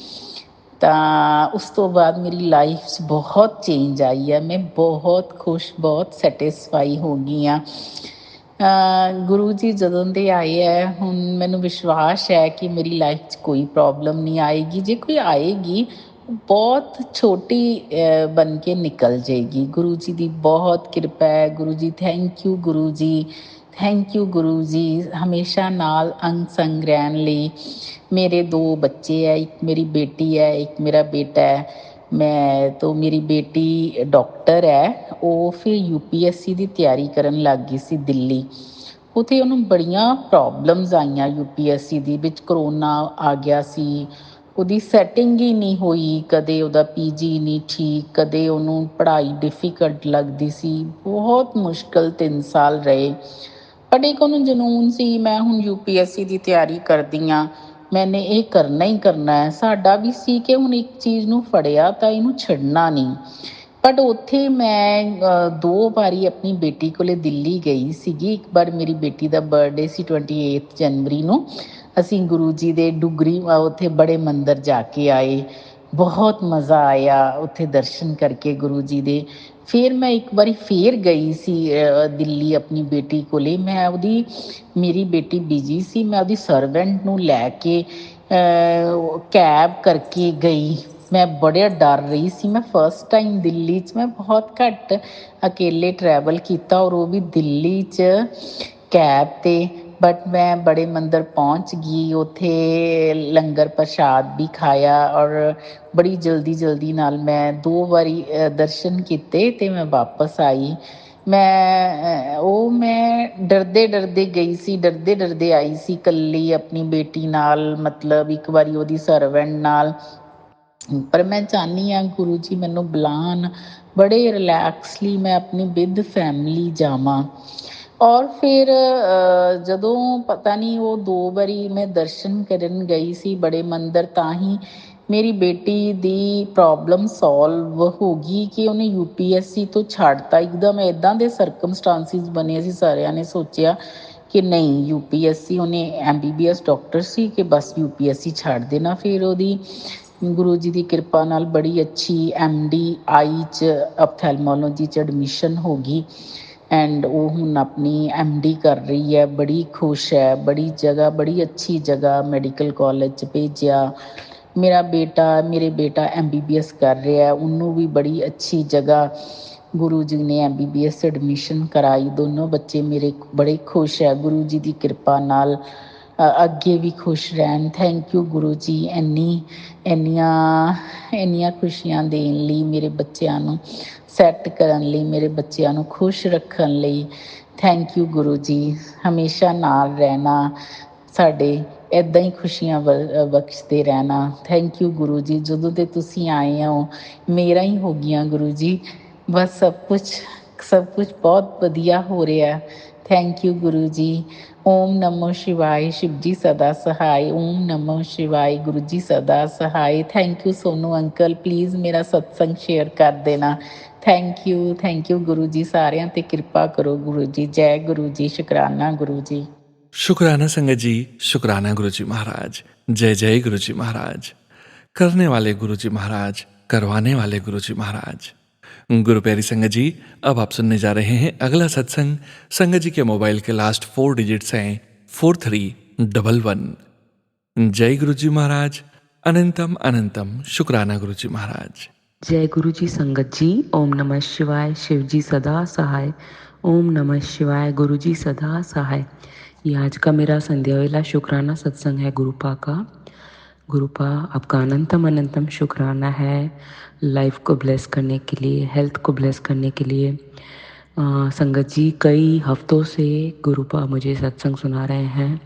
ਤਾਂ ਉਸ ਤੋਂ ਬਾਅਦ ਮੇਰੀ ਲਾਈਫ 'ਚ ਬਹੁਤ ਚੇਂਜ ਆਈ ਹੈ। ਮੈਂ ਬਹੁਤ ਖੁਸ਼, ਬਹੁਤ ਸੈਟਿਸਫਾਈ ਹੋ ਗਈ ਹਾਂ। ਗੁਰੂ ਜੀ ਜਦੋਂ ਦੇ ਆਏ ਹੈ, ਹੁਣ ਮੈਨੂੰ ਵਿਸ਼ਵਾਸ ਹੈ ਕਿ ਮੇਰੀ ਲਾਈਫ 'ਚ ਕੋਈ ਪ੍ਰੋਬਲਮ ਨਹੀਂ ਆਏਗੀ। ਜੇ ਕੋਈ ਆਏਗੀ ਬਹੁਤ ਛੋਟੀ ਬਣ ਕੇ ਨਿਕਲ ਜਾਏਗੀ। ਗੁਰੂ ਜੀ ਦੀ ਬਹੁਤ ਕਿਰਪਾ ਹੈ। Guru ji thank you Guru ji, thank you Guru ji, ਹਮੇਸ਼ਾ ਨਾਲ ਅੰਗ ਸੰਗ ਰਹਿਣ ਲਈ। ਮੇਰੇ 2 ਬੱਚੇ ਹੈ, ਇੱਕ ਮੇਰੀ ਬੇਟੀ ਹੈ, ਇੱਕ ਮੇਰਾ ਬੇਟਾ ਹੈ। ਮੇਰੀ ਬੇਟੀ ਡਾਕਟਰ ਹੈ, ਉਹ ਫਿਰ UPSC ਦੀ ਤਿਆਰੀ ਕਰਨ ਲੱਗ ਗਈ ਸੀ ਦਿੱਲੀ। ਉੱਥੇ ਉਹਨੂੰ ਬੜੀਆਂ ਪ੍ਰੋਬਲਮਸ ਆਈਆਂ UPSC ਦੀ ਵਿੱਚ, ਕਰੋਨਾ ਆ ਗਿਆ ਸੀ, ਉਹਦੀ ਸੈਟਿੰਗ ਹੀ ਨਹੀਂ ਹੋਈ, ਕਦੇ ਉਹਦਾ PG ਨਹੀਂ ਠੀਕ, ਕਦੇ ਉਹਨੂੰ ਪੜ੍ਹਾਈ ਡਿਫੀਕਲਟ ਲੱਗਦੀ ਸੀ। ਬਹੁਤ ਮੁਸ਼ਕਿਲ 3 ਸਾਲ ਰਹੇ, ਪਰ ਇੱਕ ਉਹਨੂੰ ਜਨੂੰਨ ਸੀ ਮੈਂ ਹੁਣ UPSC ਦੀ ਤਿਆਰੀ ਕਰਦੀ ਹਾਂ, ਮੈਨੇ ਇਹ ਕਰਨਾ ਹੀ ਕਰਨਾ ਹੈ। ਸਾਡਾ ਵੀ ਸੀ ਕਿ ਹੁਣ ਇੱਕ ਚੀਜ਼ ਨੂੰ ਫੜਿਆ ਤਾਂ ਇਹਨੂੰ ਛੱਡਣਾ ਨਹੀਂ। ਬਟ ਉੱਥੇ ਮੈਂ 2 ਵਾਰੀ ਆਪਣੀ ਬੇਟੀ ਕੋਲੇ ਦਿੱਲੀ ਗਈ ਸੀਗੀ। ਇੱਕ ਵਾਰ ਮੇਰੀ ਬੇਟੀ ਦਾ ਬਰਥਡੇ ਸੀ 28 ਜਨਵਰੀ ਨੂੰ, ਅਸੀਂ ਗੁਰੂ ਜੀ ਦੇ ਡੁਗਰੀ ਉੱਥੇ ਬੜੇ ਮੰਦਿਰ ਜਾ ਕੇ ਆਏ। ਬਹੁਤ ਮਜ਼ਾ ਆਇਆ ਉੱਥੇ ਦਰਸ਼ਨ ਕਰਕੇ ਗੁਰੂ ਜੀ ਦੇ। ਫਿਰ ਮੈਂ ਇੱਕ ਵਾਰੀ ਫੇਰ ਗਈ ਸੀ ਦਿੱਲੀ ਆਪਣੀ ਬੇਟੀ ਕੋਲੇ। ਮੈਂ ਉਹਦੀ ਮੇਰੀ ਬੇਟੀ ਬਿਜੀ ਸੀ, ਮੈਂ ਉਹਦੀ ਸਰਵੈਂਟ ਨੂੰ ਲੈ ਕੇ ਕੈਬ ਕਰਕੇ ਗਈ। ਮੈਂ ਬੜਾ ਡਰ ਰਹੀ ਸੀ, ਮੈਂ ਫਸਟ ਟਾਈਮ ਦਿੱਲੀ 'ਚ, ਮੈਂ ਬਹੁਤ ਘੱਟ ਅਕੇਲੇ ਟਰੈਵਲ ਕੀਤਾ ਔਰ ਉਹ ਵੀ ਦਿੱਲੀ 'ਚ ਕੈਬ 'ਤੇ। ਬਟ ਮੈਂ ਬੜੇ ਮੰਦਰ ਪਹੁੰਚ ਗਈ, ਉੱਥੇ ਲੰਗਰ ਪ੍ਰਸ਼ਾਦ ਵੀ ਖਾਇਆ ਔਰ ਬੜੀ ਜਲਦੀ ਨਾਲ ਮੈਂ 2 ਵਾਰੀ ਦਰਸ਼ਨ ਕੀਤੇ ਅਤੇ ਮੈਂ ਵਾਪਸ ਆਈ। ਮੈਂ ਡਰਦੇ ਗਈ ਸੀ, ਡਰਦੇ ਆਈ ਸੀ ਇਕੱਲੀ ਆਪਣੀ ਬੇਟੀ ਨਾਲ, ਮਤਲਬ ਇੱਕ ਵਾਰੀ ਉਹਦੀ ਸਰਵੈਂਟ ਨਾਲ। ਪਰ ਮੈਂ ਚਾਹੁੰਦੀ ਹਾਂ ਗੁਰੂ ਜੀ ਮੈਨੂੰ ਬੁਲਾਉਣ, ਬੜੇ ਰਿਲੈਕਸਲੀ ਮੈਂ ਆਪਣੀ ਵਿਦ ਫੈਮਿਲੀ ਜਾਵਾਂ। ਔਰ ਫਿਰ ਜਦੋਂ ਪਤਾ ਨਹੀਂ ਉਹ 2 ਵਾਰੀ ਮੈਂ ਦਰਸ਼ਨ ਕਰਨ ਗਈ ਸੀ ਬੜੇ ਮੰਦਰ, ਤਾਂ ਹੀ ਮੇਰੀ ਬੇਟੀ ਦੀ ਪ੍ਰੋਬਲਮ ਸੋਲਵ ਹੋ ਗਈ ਕਿ ਉਹਨੇ UPSC ਤੋਂ ਛੱਡਤਾ। ਇੱਕਦਮ ਇੱਦਾਂ ਦੇ ਸਰਕਮਸਟਾਂਸਿਸ ਬਣੇ ਸੀ, ਸਾਰਿਆਂ ਨੇ ਸੋਚਿਆ ਕਿ ਨਹੀਂ UPSC, ਉਹਨੇ MBBS ਡਾਕਟਰ ਸੀ ਕਿ ਬਸ UPSC ਛੱਡ ਦੇਣਾ। ਫਿਰ ਉਹਦੀ ਗੁਰੂ ਜੀ ਦੀ ਕਿਰਪਾ ਨਾਲ ਬੜੀ ਅੱਛੀ MD ਆਈ 'ਚ ਅਪਥੈਲਮੋਲੋਜੀ 'ਚ ਐਡਮਿਸ਼ਨ ਹੋ ਗਈ ਐਂਡ ਉਹ ਹੁਣ ਆਪਣੀ MD ਕਰ ਰਹੀ ਹੈ। ਬੜੀ ਖੁਸ਼ ਹੈ, ਬੜੀ ਬੜੀ ਅੱਛੀ ਜਗ੍ਹਾ ਮੈਡੀਕਲ ਕਾਲਜ 'ਚ ਭੇਜਿਆ। ਮੇਰੇ ਬੇਟਾ MBBS ਕਰ ਰਿਹਾ, ਉਹਨੂੰ ਵੀ ਬੜੀ ਅੱਛੀ ਜਗ੍ਹਾ ਗੁਰੂ ਜੀ ਨੇ MBBS ਐਡਮਿਸ਼ਨ ਕਰਾਈ। ਦੋਨੋਂ ਬੱਚੇ ਮੇਰੇ ਬੜੇ ਖੁਸ਼ ਹੈ ਗੁਰੂ ਜੀ ਦੀ ਕਿਰਪਾ ਨਾਲ, ਅੱਗੇ ਵੀ ਖੁਸ਼ ਰਹਿਣ। ਥੈਂਕ ਯੂ ਗੁਰੂ ਜੀ, ਇੰਨੀਆਂ ਖੁਸ਼ੀਆਂ ਦੇਣ ਲਈ, ਮੇਰੇ ਬੱਚਿਆਂ ਨੂੰ ਸੈੱਟ ਕਰਨ ਲਈ, ਮੇਰੇ ਬੱਚਿਆਂ ਨੂੰ ਖੁਸ਼ ਰੱਖਣ ਲਈ। ਥੈਂਕ ਯੂ ਗੁਰੂ ਜੀ, ਹਮੇਸ਼ਾ ਨਾਲ ਰਹਿਣਾ ਸਾਡੇ, ਇੱਦਾਂ ਹੀ ਖੁਸ਼ੀਆਂ ਬਖਸ਼ਦੇ ਰਹਿਣਾ। ਥੈਂਕ ਯੂ ਗੁਰੂ ਜੀ, ਜਦੋਂ ਦੇ ਤੁਸੀਂ ਆਏ ਹੋ ਮੇਰਾ ਹੀ ਹੋ ਗਈਆਂ ਗੁਰੂ ਜੀ, ਬਸ ਸਭ ਕੁਛ ਬਹੁਤ ਵਧੀਆ ਹੋ ਰਿਹਾ। Thank you Guru ji. ਓਮ ਨਮੋ ਸ਼ਿਵਾਏ, ਸ਼ਿਵ ਜੀ ਸਦਾ ਸਹਾਏ। ਓਮ ਨਮੋ ਸ਼ਿਵਾਏ, ਗੁਰੂ ਜੀ ਸਦਾ ਸਹਾਏ। Thank you Sonu uncle, please ਮੇਰਾ ਸਤਸੰਗ ਸ਼ੇਅਰ ਕਰ ਦੇਣਾ। ਥੈਂਕ ਯੂ ਗੁਰੂ ਜੀ, ਸਾਰਿਆਂ 'ਤੇ ਕਿਰਪਾ ਕਰੋ ਗੁਰੂ ਜੀ। ਜੈ ਗੁਰੂ ਜੀ, ਸ਼ੁਕਰਾਨਾ ਗੁਰੂ ਜੀ। शुक्राना संगत जी, शुक्राना गुरु जी महाराज। जय जय गुरु जी महाराज। करने वाले गुरु जी महाराज, करवाने वाले गुरु जी महाराज। गुरु प्यारी संगत जी, अब आप सुनने जा रहे हैं अगला सत्संग। संगत जी के मोबाइल के लास्ट 4 डिजिट्स हैं 4311। जय गुरु जी महाराज। अनंतम अनंतम शुक्राना गुरु जी महाराज। जय गुरु जी संगत जी। ओम नमः शिवाय, शिव जी सदा सहाय। ओम नमः शिवाय, गुरु जी सदा सहाय। ये आज का मेरा संध्या वेला शुक्राना सत्संग है गुरुपा का। गुरुपा आपका अनंतम अनंतम शुक्राना है, लाइफ को ब्लेस करने के लिए, हेल्थ को ब्लेस करने के लिए। संगत जी, कई हफ्तों से गुरुपा मुझे सत्संग सुना रहे हैं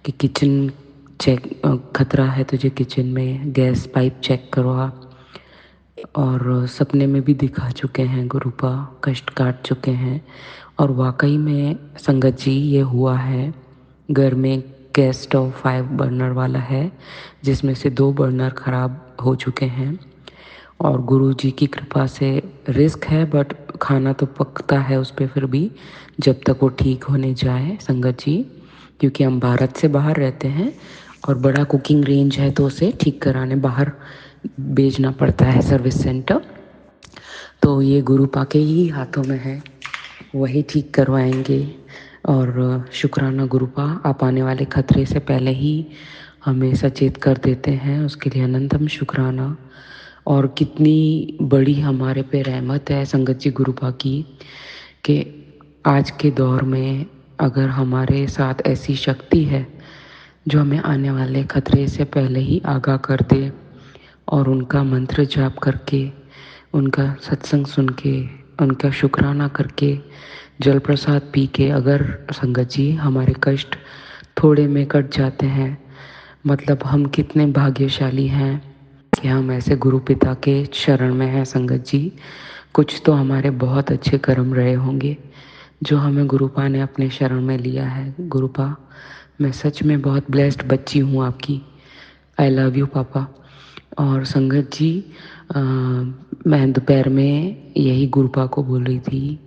कि किचन चेक, खतरा है तुझे किचन में, गैस पाइप चेक करवा। और सपने में भी दिखा चुके हैं गुरुपा, कष्ट काट चुके हैं। और वाकई में संगत जी ये हुआ है। घर में गैस स्टोव 5 बर्नर वाला है, जिसमें से 2 बर्नर ख़राब हो चुके हैं। और गुरु जी की कृपा से रिस्क है, बट खाना तो पकता है उस पर फिर भी, जब तक वो ठीक होने जाए संगत जी। क्योंकि हम भारत से बाहर रहते हैं और बड़ा कुकिंग रेंज है, तो उसे ठीक कराने बाहर भेजना पड़ता है सर्विस सेंटर। तो ये गुरुपा के ही हाथों में है, वही ठीक करवाएंगे। और शुक्राना गुरुपा, आप आने वाले खतरे से पहले ही हमें सचेत कर देते हैं, उसके लिए अनंतम शुक्राना। और कितनी बड़ी हमारे पे रहमत है संगत जी गुरुपा की, कि आज के दौर में अगर हमारे साथ ऐसी शक्ति है जो हमें आने वाले खतरे से पहले ही आगाह कर दे, और उनका मंत्र जाप करके, उनका सत्संग सुन के, उनका शुक्राना करके, जल प्रसाद पी के अगर संगत जी हमारे कष्ट थोड़े में कट जाते हैं, मतलब हम कितने भाग्यशाली हैं कि हम ऐसे गुरु पिता के शरण में हैं संगत जी। कुछ तो हमारे बहुत अच्छे कर्म रहे होंगे जो हमें गुरुपा ने अपने शरण में लिया है। गुरुपा, मैं सच में बहुत ब्लेस्ड बच्ची हूँ आपकी। आई लव यू पापा। और संगत जी, मैं दोपहर में यही गुरुपा को बोल रही थी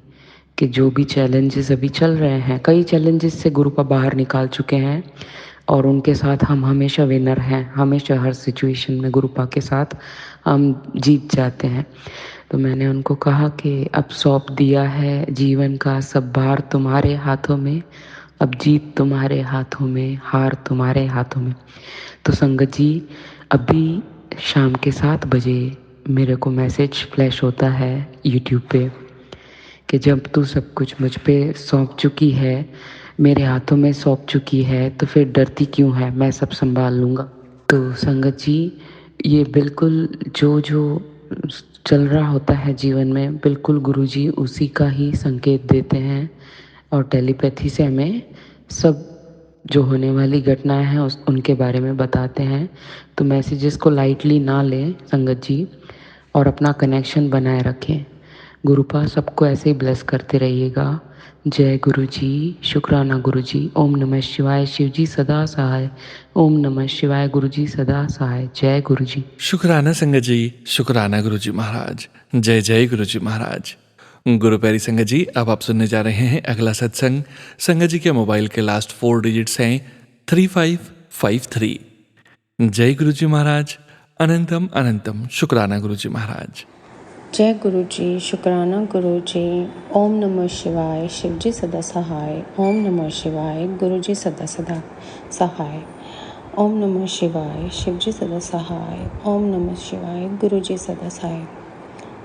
कि जो भी चैलेंजेस अभी चल रहे हैं, कई चैलेंजेस से गुरुपा बाहर निकाल चुके हैं। और उनके साथ हम हमेशा विनर हैं, हमेशा हर सिचुएशन में गुरुपा के साथ हम जीत जाते हैं। तो मैंने उनको कहा कि अब सौंप दिया है जीवन का सब भार तुम्हारे हाथों में, अब जीत तुम्हारे हाथों में, हार तुम्हारे हाथों में। तो संगत जी, अभी शाम के 7 बजे मेरे को मैसेज फ्लैश होता है यूट्यूब पे कि जब तू सब कुछ मुझ पे सौंप चुकी है, मेरे हाथों में सौंप चुकी है, तो फिर डरती क्यों है, मैं सब संभाल लूँगा। तो संगत जी, ये बिल्कुल जो जो चल रहा होता है जीवन में, बिल्कुल गुरुजी उसी का ही संकेत देते हैं और टेलीपैथी से हमें सब जो होने वाली घटनाएं हैं उनके बारे में बताते हैं। तो मैसेजेस को लाइटली ना लें संगत जी, और अपना कनेक्शन बनाए रखें। गुरुपा सबको ऐसे ही ब्लेस करते रहिएगा। जय गुरु जी, शुक्राना गुरु जी। ओम नमः शिवाय, शिव जी सदा सहाय। ओम नमः शिवाय, गुरु जी सदा सहाय। जय गुरु जी। शुक्राना संगत जी, शुक्राना गुरु जी महाराज। जय जय गुरु जी महाराज। गुरु प्यारी संगत जी, अब आप सुनने जा रहे हैं अगला सत्संग। संगत जी के मोबाइल के लास्ट 4 डिजिट्स हैं 3553। जय गुरु जी महाराज। अनंतम अनंतम शुक्राना गुरु जी महाराज। जय गुरु जी, शुक्राना गुरु जी। ओम नमः शिवाय, शिव जी सदा सहाय। ओम नमः शिवाय, गुरु जी सदा सदा सहाय। ओम नमः शिवाय, शिव जी सदा सहाय। ओम नमः शिवाय, गुरु जी सदा सहाय।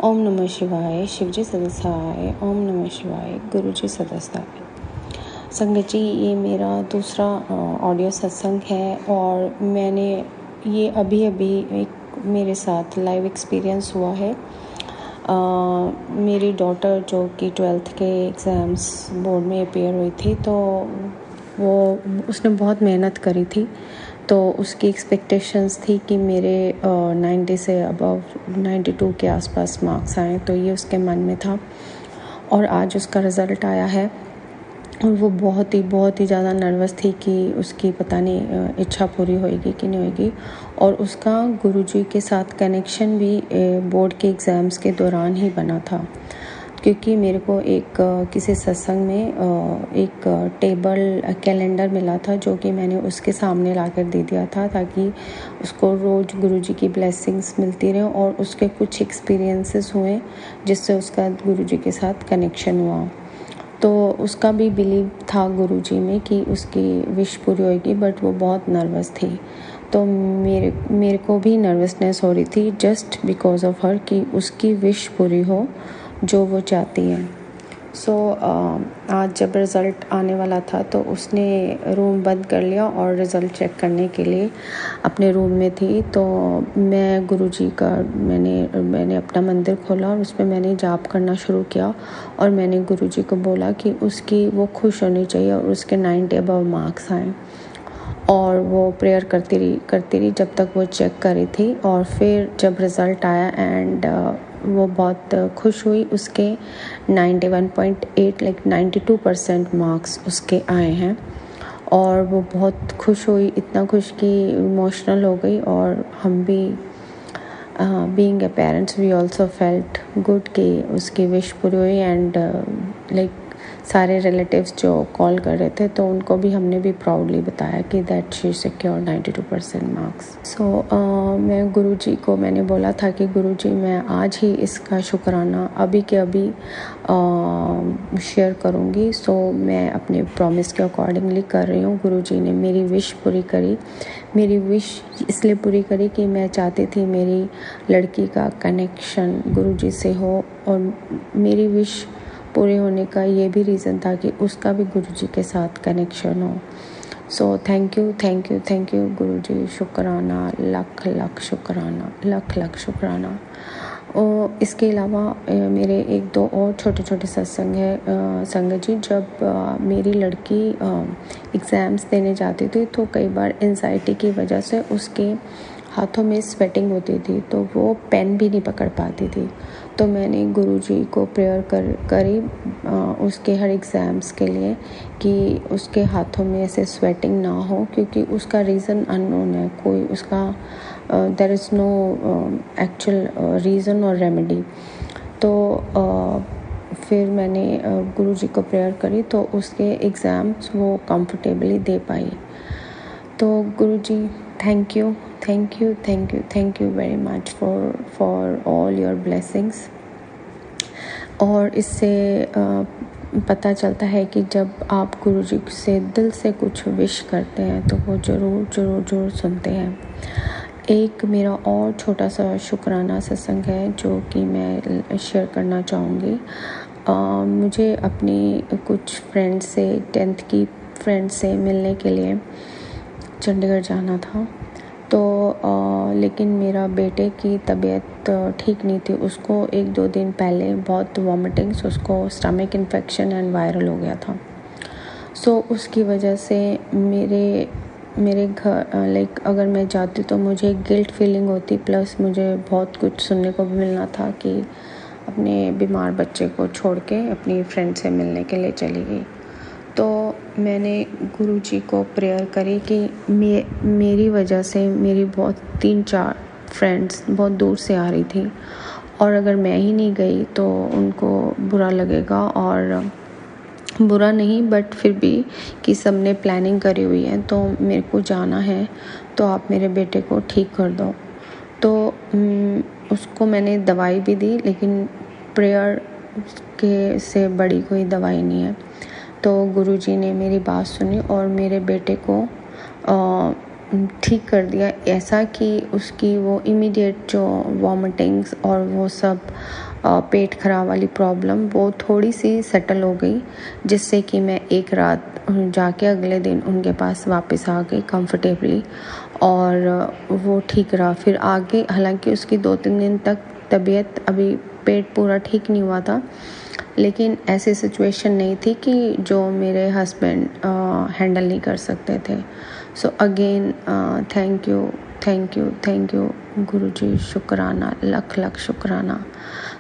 ओम नमः शिवाय, शिव जी सदा सहाय। ओम नमः शिवाय, गुरु जी सदा सहाय। संगत जी, ये मेरा दूसरा ऑडियो सत्संग है और मैंने ये अभी एक मेरे साथ लाइव एक्सपीरियंस हुआ है। मेरी डॉटर जो कि 12th के एग्ज़ाम्स बोर्ड में अपेयर हुई थी, तो वो उसने बहुत मेहनत करी थी। तो उसकी एक्सपेक्टेशंस थी कि मेरे 90 से अबव 92 के आसपास मार्क्स आएँ, तो ये उसके मन में था। और आज उसका रिज़ल्ट आया है और वो बहुत ही ज़्यादा नर्वस थी कि उसकी पता नहीं इच्छा पूरी होएगी कि नहीं होएगी। और उसका गुरुजी के साथ कनेक्शन भी बोर्ड के एग्ज़ाम्स के दौरान ही बना था, क्योंकि मेरे को एक किसी सत्संग में एक टेबल कैलेंडर मिला था जो कि मैंने उसके सामने लाकर दे दिया था, ताकि उसको रोज़ गुरुजी की ब्लेसिंग्स मिलती रहे। और उसके कुछ एक्सपीरियंसेस हुए जिससे उसका गुरुजी के साथ कनेक्शन हुआ। तो उसका भी बिलीव था गुरुजी में कि उसकी विश पूरी होएगी, बट वो बहुत नर्वस थी। तो मेरे को भी नर्वसनेस हो रही थी जस्ट बिकॉज ऑफ हर, कि उसकी विश पूरी हो जो वो चाहती है। सो आज जब रिज़ल्ट आने वाला था तो उसने रूम बंद कर लिया और रिज़ल्ट चेक करने के लिए अपने रूम में थी। तो मैं गुरुजी का मैंने अपना मंदिर खोला और उसमें मैंने जाप करना शुरू किया। और मैंने गुरुजी को बोला कि उसकी वो खुश होनी चाहिए और उसके 90 अबव मार्क्स आएँ। और वो प्रेयर करती रही जब तक वो चेक कर रही थी। और फिर जब रिज़ल्ट आया एंड वो बहुत खुश हुई। उसके 91.8 लाइक 92% मार्क्स उसके आए हैं और वो बहुत खुश हुई, इतना खुश कि इमोशनल हो गई। और हम भी being a parents we also felt good कि उसकी विश पूरी हुई। एंड लाइक सारे रिलेटिव्स जो कॉल कर रहे थे तो उनको भी हमने भी प्राउडली बताया कि दैट शी सिक्योर 92% मार्क्स। सो मैं गुरुजी को मैंने बोला था कि गुरुजी मैं आज ही इसका शुक्राना अभी के अभी शेयर करूँगी। सो मैं अपने प्रॉमिस के अकॉर्डिंगली कर रही हूँ। गुरुजी ने मेरी विश पूरी करी। मेरी विश इसलिए पूरी करी कि मैं चाहती थी मेरी लड़की का कनेक्शन गुरुजी से हो, और मेरी विश पूरे होने का ये भी रीज़न था कि उसका भी गुरुजी के साथ कनेक्शन हो। So thank you Guruji. शुक्राना, लख लख शुक्राना, लख लख शुक्राना। और इसके अलावा मेरे 1-2 और छोटे छोटे सत्संग है संगत जी। जब मेरी लड़की एग्ज़ाम्स देने जाती थी तो कई बार एंजाइटी की वजह से उसके हाथों में स्वेटिंग होती थी, तो वो पेन भी नहीं पकड़ पाती थी। तो मैंने गुरुजी को प्रेयर करी उसके हर एग्ज़ाम्स के लिए कि उसके हाथों में ऐसे स्वेटिंग ना हो, क्योंकि उसका रीज़न अननोन है। कोई उसका there is no actual reason और रेमेडी। तो फिर मैंने गुरुजी को प्रेयर करी तो उसके एग्ज़ाम्स वो कंफर्टेबली दे पाई। तो Guruji thank you, thank you, thank you, thank you very much for all your blessings. और इससे पता चलता है कि जब आप गुरुजी से दिल से कुछ विश करते हैं तो वो ज़रूर ज़रूर ज़रूर सुनते हैं। एक मेरा और छोटा सा शुक्राना सत्संग है जो कि मैं शेयर करना चाहूँगी। मुझे अपनी कुछ फ्रेंड से 10th की फ्रेंड से मिलने के लिए चंडीगढ़ जाना था, तो लेकिन मेरा बेटे की तबीयत ठीक नहीं थी। उसको 1-2 दिन पहले बहुत वॉमिटिंग्स, उसको स्टमक इन्फेक्शन एंड वायरल हो गया था। सो उसकी वजह से मेरे घर लाइक अगर मैं जाती तो मुझे गिल्ट फीलिंग होती, प्लस मुझे बहुत कुछ सुनने को भी मिलना था कि अपने बीमार बच्चे को छोड़ के अपनी फ्रेंड से मिलने के लिए चली गई। तो मैंने गुरुजी को प्रेयर करी कि मेरी वजह से मेरी बहुत 3-4 फ्रेंड्स बहुत दूर से आ रही थी, और अगर मैं ही नहीं गई तो उनको बुरा लगेगा, और बुरा नहीं बट फिर भी कि सबने प्लानिंग करी हुई है तो मेरे को जाना है, तो आप मेरे बेटे को ठीक कर दो। तो उसको मैंने दवाई भी दी, लेकिन प्रेयर के से बड़ी कोई दवाई नहीं है। तो गुरुजी ने मेरी बात सुनी और मेरे बेटे को ठीक कर दिया, ऐसा कि उसकी वो इमीडिएट जो वॉमिटिंग्स और वो सब पेट खराब वाली प्रॉब्लम वो थोड़ी सी सेटल हो गई, जिससे कि मैं एक रात जाके अगले दिन उनके पास वापस आ गई कंफर्टेबली, और वो ठीक रहा। फिर आगे हालांकि उसकी 2-3 दिन तक तबीयत, अभी पेट पूरा ठीक नहीं हुआ था, लेकिन ऐसी सिचुएशन नहीं थी कि जो मेरे हस्बैंड हैंडल नहीं कर सकते थे। So again thank you, thank you, thank you Guruji, शुक्राना, लख लख शुक्राना।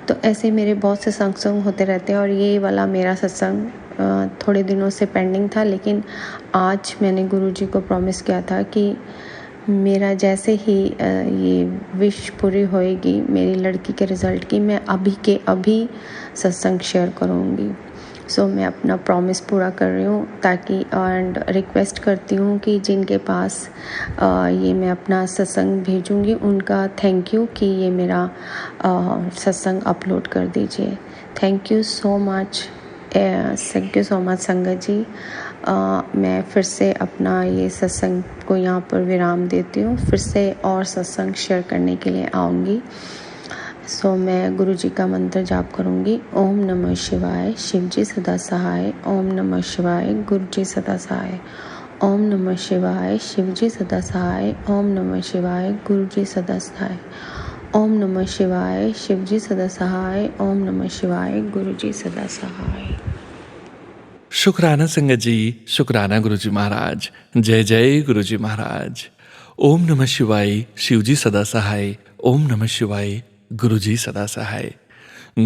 तो ऐसे मेरे बहुत से सत्संग होते रहते हैं, और ये वाला मेरा सत्संग थोड़े दिनों से पेंडिंग था, लेकिन आज मैंने गुरुजी को प्रॉमिस किया था कि मेरा जैसे ही ये विश पूरी होएगी मेरी लड़की के रिज़ल्ट की, मैं अभी के अभी सत्संग शेयर करूँगी। सो मैं अपना प्रॉमिस पूरा कर रही हूँ, ताकि एंड रिक्वेस्ट करती हूँ कि जिनके पास ये मैं अपना सत्संग भेजूँगी उनका थैंक यू कि ये मेरा सत्संग अपलोड कर दीजिए। Thank you so much, thank you so much संगत जी। मैं फिर से अपना ये सत्संग को यहाँ पर विराम देती हूँ, फिर से और सत्संग शेयर करने के लिए आऊँगी। सो मैं गुरु जी का मंत्र जाप करूँगी। ओम नमः शिवाय, शिव जी सदा सहाय। ओम नमः शिवाय, गुरु जी सदा सहाय। ओम नमः शिवाय, शिव जी सदा सहाय। ओम नमः शिवाय, गुरु जी सदा सहाय। ओम नमः शिवाय, शिव जी सदा सहाय। ओम नमः शिवाय, गुरु जी सदा सहाय। शुक्राना संगत जी, शुक्राना गुरुजी महाराज। जय जय गुरुजी महाराज। ओम नमः शिवाय, शिवजी सदा सहाय। ओम नमः शिवाय, गुरुजी सदा सहाय।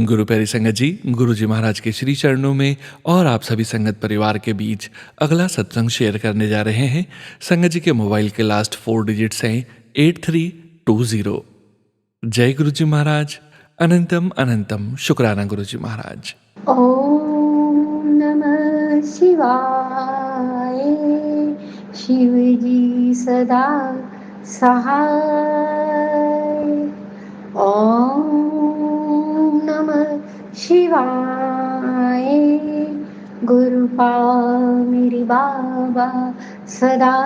गुरु प्यारी संगत जी, गुरुजी महाराज के श्री चरणों में और आप सभी संगत परिवार के बीच अगला सत्संग शेयर करने जा रहे हैं। संगत जी के मोबाइल के लास्ट 4 डिजिट्स हैं 8320। जय गुरुजी महाराज। अनंतम अनंतम शुक्राना गुरुजी महाराज। ओम नमः शिवाय, शिव जी सदा सहाय। ओम नमः शिवाय, गुरुपा मेरी बाबा सदा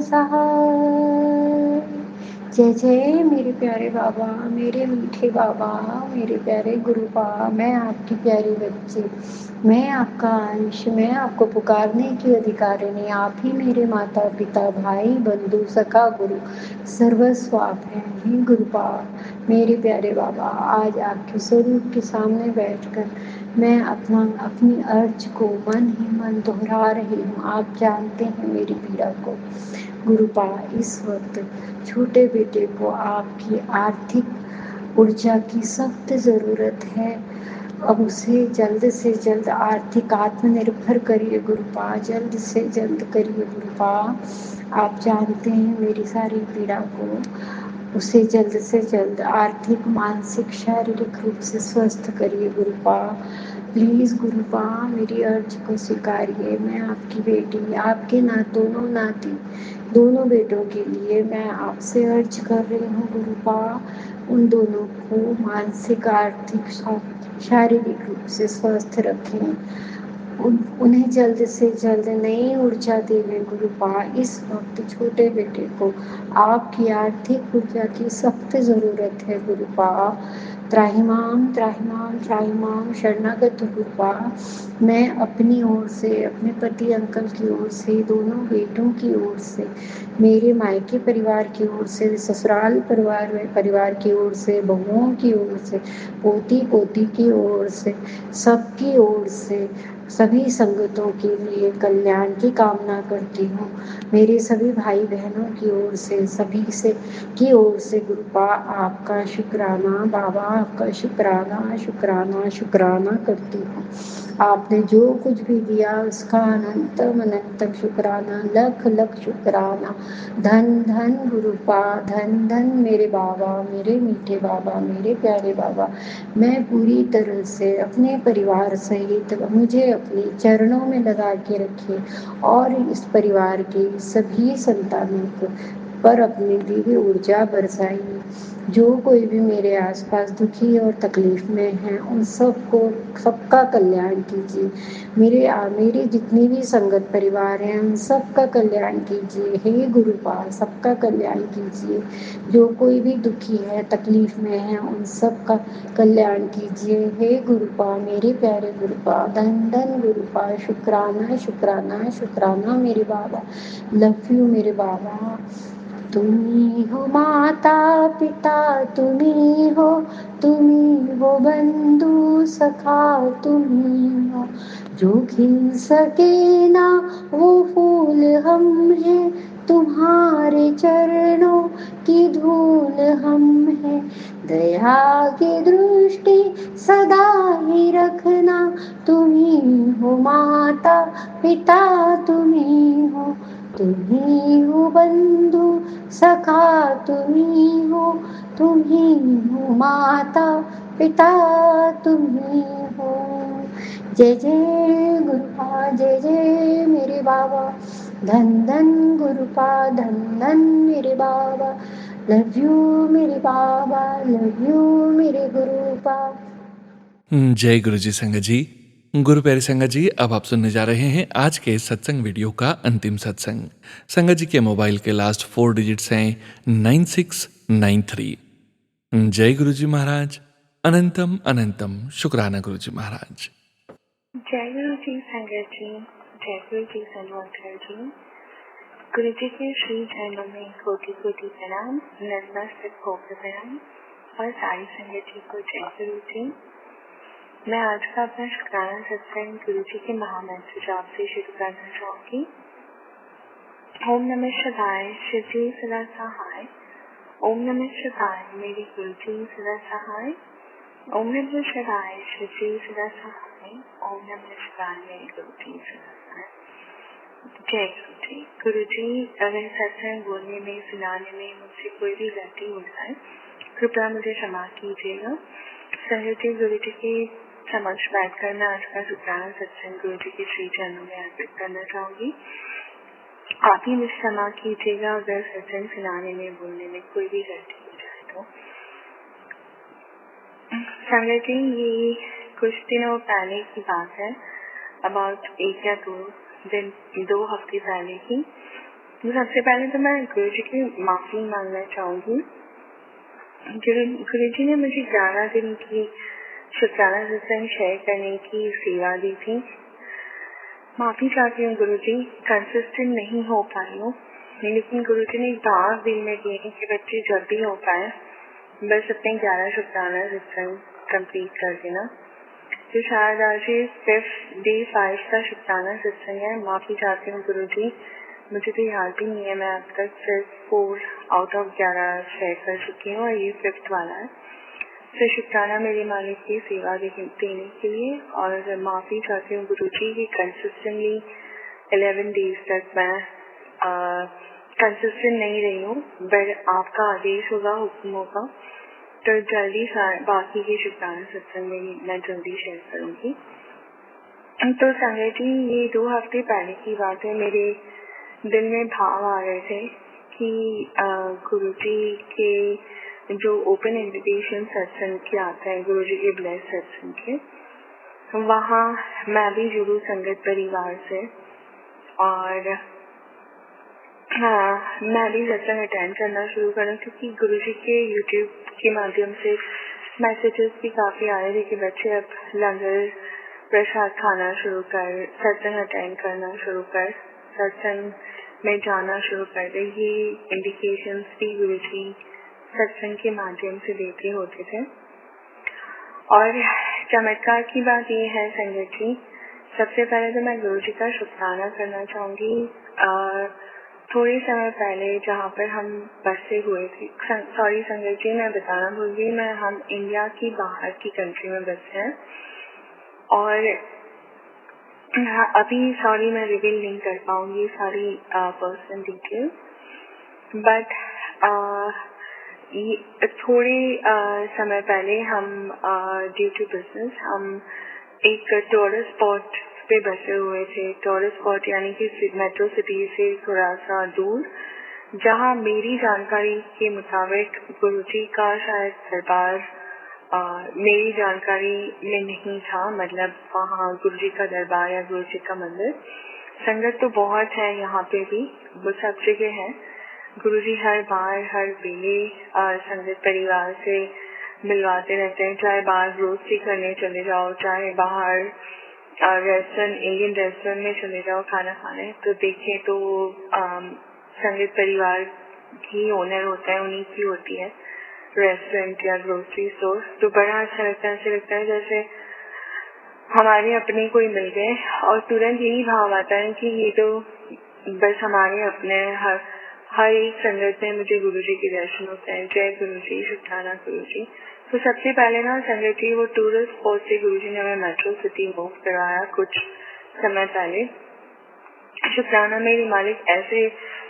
सहाय। जय जय मेरे प्यारे बाबा, मेरे मीठे बाबा, मेरे प्यारे गुरुपा, मैं आपकी प्यारी बच्ची, मैं आपका अंश, मैं आपको पुकारने की अधिकारिणी, आप ही मेरे माता पिता भाई बंधु सखा गुरु सर्वस्व आप हैं। हे गुरुपा मेरे प्यारे बाबा, आज आपके स्वरूप के सामने बैठकर मैं अपनी अर्ज को मन ही मन दोहरा रही हूँ। आप जानते हैं मेरी पीड़ा को गुरुपा। इस वक्त छोटे बेटे को आपकी आर्थिक ऊर्जा की सख्त ज़रूरत है। अब उसे जल्द से जल्द आर्थिक आत्मनिर्भर करिए गुरुपा, जल्द से जल्द करिए गुरुपा। आप जानते हैं मेरी सारी पीड़ा को। उसे जल्द से जल्द आर्थिक, मानसिक, शारीरिक रूप से स्वस्थ करिए गुरुपा। प्लीज़ गुरुपा मेरी अर्ज को स्वीकारिए। मैं आपकी बेटी, आपके दोनों नाती दोनों बेटों के लिए मैं आपसे अर्ज कर रही हूँ गुरुपा, उन दोनों को मानसिक, आर्थिक, शारीरिक रूप से स्वस्थ रखें। उन्हें जल्द से जल्द नई ऊर्जा देवें गुरुपा। इस वक्त छोटे बेटे को आपकी आर्थिक ऊर्जा की सख्त ज़रूरत है गुरुपा। त्राहिमाम त्राहिमाम त्राहिमाम शरणागत गुरुपा। मैं अपनी ओर से, अपने पति अंकल की ओर से, दोनों बेटों की ओर से, मेरे मायके परिवार की ओर से, ससुराल परिवार की ओर से, बहुओं की ओर से, पोती पोती की ओर से, सबकी ओर से, सभी संगतों के लिए कल्याण की कामना करती हूँ। मेरे सभी भाई बहनों की ओर से, सभी से की ओर से गुरुपा आपका शुक्राना बाबा, आपका शुक्राना शुक्राना शुक्राना करती हूँ। आपने जो कुछ भी दिया उसका अनंतम अनंतम शुक्राना, लख लख शुक्राना। धन धन गुरुपा, धन धन मेरे बाबा, मेरे मीठे बाबा, मेरे प्यारे बाबा। मैं पूरी तरह से अपने परिवार सहित मुझे अपने चरणों में लगा के रखे और इस परिवार के सभी संतानों को पर अपनी दिव्य ऊर्जा बरसाइए। जो कोई भी मेरे आसपास दुखी और तकलीफ में है उन सबको, सबका कल्याण कीजिए। मेरी जितनी भी संगत परिवार हैं उन सबका कल्याण कीजिए। हे गुरुपाल, सबका कल्याण कीजिए। जो कोई भी दुखी है, तकलीफ में है, उन सबका कल्याण कीजिए। हे गुरुपा, मेरे प्यारे गुरुपा, धन धन गुरुपा, शुक्राना शुक्राना शुक्राना मेरे बाबा। लव यू मेरे बाबा। तुम्ही हो माता पिता, तुम्ही हो बंधु सखा, तुम्ही हो जो खिल सके ना वो फूल हम हैं, तुम्हारे चरणों की धूल हम हैं। दया की दृष्टि सदा ही रखना, तुम्ही हो माता पिता, तुम्ही हो बंधु सखा, तुम्ही हो माता पिता, तुम्ही हो। जय जय गुरुपा, जय जय मेरे बाबा। धन धन गुरुपा, धन धन मेरे बाबा। लव यू मेरे बाबा, लव यू मेरे गुरुपा। जय गुरु जी संगत जी। गुरु प्यारे संगत जी, अब आप सुनने जा रहे हैं आज के सत्संग वीडियो का अंतिम सत्संग। संगत जी के मोबाइल के लास्ट 4 डिजिट्स हैं 9693। जय गुरु जी महाराज। अनंतम अनंतम शुक्राना गुरु जी महाराज। जय गुरु जी संगत जी, जय गुरु जी सनवंतर जी। गुरु जी के श्री चरणों में कोटि कोटि प्रणाम, नतमस्तक होकर प्रणाम और सारी संगत जी को जय गुरु जी। मैं आज का अपना शुक्राना सत्संग गुरु जी के महामंत्र जाप से शुरू करना चाहूंगी। ओम नमः शिवाय, शिव जी सदा सहाय। ओम नमः शिवाय, मेरे गुरु जी सदा सहाय। ओम नमः शिवाय, शिव जी सदा सहाय। ओम नमः शिवाय, मेरे गुरु जी सदा सहाय। जय गुरु जी। गुरु जी, अगर सत्संग बोलने में, सुनाने में मुझसे कोई भी गलती हो जाए कृपया मुझे क्षमा कीजिएगा। संगत जी, गुरु जी के समक्ष बैठकर मैं आज का शुक्राना सत्संग गुरु जी के श्री चरणों में अर्पित करना चाहूंगी। आप ही मुझे क्षमा कीजिएगा अगर सत्संग सुनाने में, बोलने में कोई भी गलती हो जाए तो। संगत जी, ये कुछ दिनों पहले की बात है, अबाउट 1 या 2 हफ्ते पहले की। सबसे पहले तो मैं गुरु जी की माफी मांगना चाहूंगी। गुरु जी ने मुझे 11 दिन की शुक्राना सत्संग शेयर करने की सेवा दी थी। माफी चाहती हूँ गुरु जी, कंसिस्टेंट नहीं हो पाई हूँ, लेकिन गुरु जी ने दाव दिल में दिए कि बच्चे जल्दी हो पाए, बस अपने 11 शुक्राना सत्संग कंप्लीट कर देना। तो शायद आज डे 5 का शुक्राना सत्संग है। माफी चाहती हूँ गुरु जी, मुझे तो याद भी नहीं है, मैं अब तक सिर्फ 4 आउट ऑफ 11 शेयर कर चुकी हूँ और ये 5th वाला है। तो शुक्राना मेरे मालिक की सेवा देने के लिए, और माफ़ी चाहती हूँ गुरु जी की कंसिस्टेंटली 11 डेज तक मैं कंसिस्टेंट नहीं रही हूँ, बट आपका आदेश होगा, हुक्म होगा तो जल्दी बाकी के शुक्राना सत्संग में मैं जल्दी शेयर करूँगी। तो संगत जी, ये 2 हफ्ते पहले की बात है। मेरे दिल में भाव आ रहे थे कि गुरुजी के जो ओपन इनविटेशन सत्संग के आता है, गुरुजी के ब्लेस सत्संग के, वहाँ मैं भी जुड़ू संगत परिवार से और हाँ, मैं भी सत्संग अटेंड करना शुरू करूँ, क्योंकि गुरुजी के यूट्यूब के माध्यम से मैसेजेस भी काफ़ी आ रहे थे कि बच्चे अब लंगर प्रसाद खाना शुरू कर, सत्संग अटेंड करना शुरू कर, सत्संग में जाना शुरू कर दे। ये इंडिकेशंस भी गुरुजी सत्संग के माध्यम से देते होते थे। और चमत्कार की बात ये है संगत जी, सबसे पहले तो मैं गुरुजी का शुक्राना करना चाहूँगी। थोड़े समय पहले जहाँ पर हम बसे हुए थे, सॉरी संगत जी मैं बताना भूल गई, हम इंडिया की बाहर की कंट्री में बसे हैं और अभी सॉरी मैं रिवील नहीं कर पाऊंगी सारी पर्सनल डिटेल, बट थोड़े समय पहले हम ड्यू टू बिजनेस हम एक टूरिस्ट स्पॉट पे बसे हुए थे। टूरिस्ट स्पॉट यानी कि मेट्रो सिटी से थोड़ा सा दूर, जहाँ मेरी जानकारी के मुताबिक गुरुजी का शायद दरबार मेरी जानकारी में नहीं था, मतलब वहाँ गुरुजी का दरबार या गुरुजी का मंदिर। संगत तो बहुत है यहाँ पे भी, वो सब जगह है। गुरुजी हर बार हर वेले संगत परिवार से मिलवाते रहते हैं, चाहे बाहर ग्रोसरी करने चले जाओ, चाहे बाहर रेस्टोरेंट, इंडियन रेस्टोरेंट में चले जाओ खाना खाने, तो देखें तो संगत परिवार की ओनर होता है, उन्हीं की होती है रेस्टोरेंट या ग्रोसरी स्टोर। तो बड़ा अच्छा लगता है, ऐसे लगता है जैसे हमारे अपने कोई मिल गए और तुरंत यही भाव आता है कि ये तो बस हमारे अपने। हर एक संगत में मुझे गुरुजी के दर्शन होते हैं। जय गुरुजी, शुक्राना गुरुजी। तो सबसे पहले ना संगत जी, वो टूरिस्ट स्पॉट से गुरुजी ने हमें मेट्रो सिटी मूव करवाया कुछ समय पहले। शुक्राना मेरे मालिक, ऐसे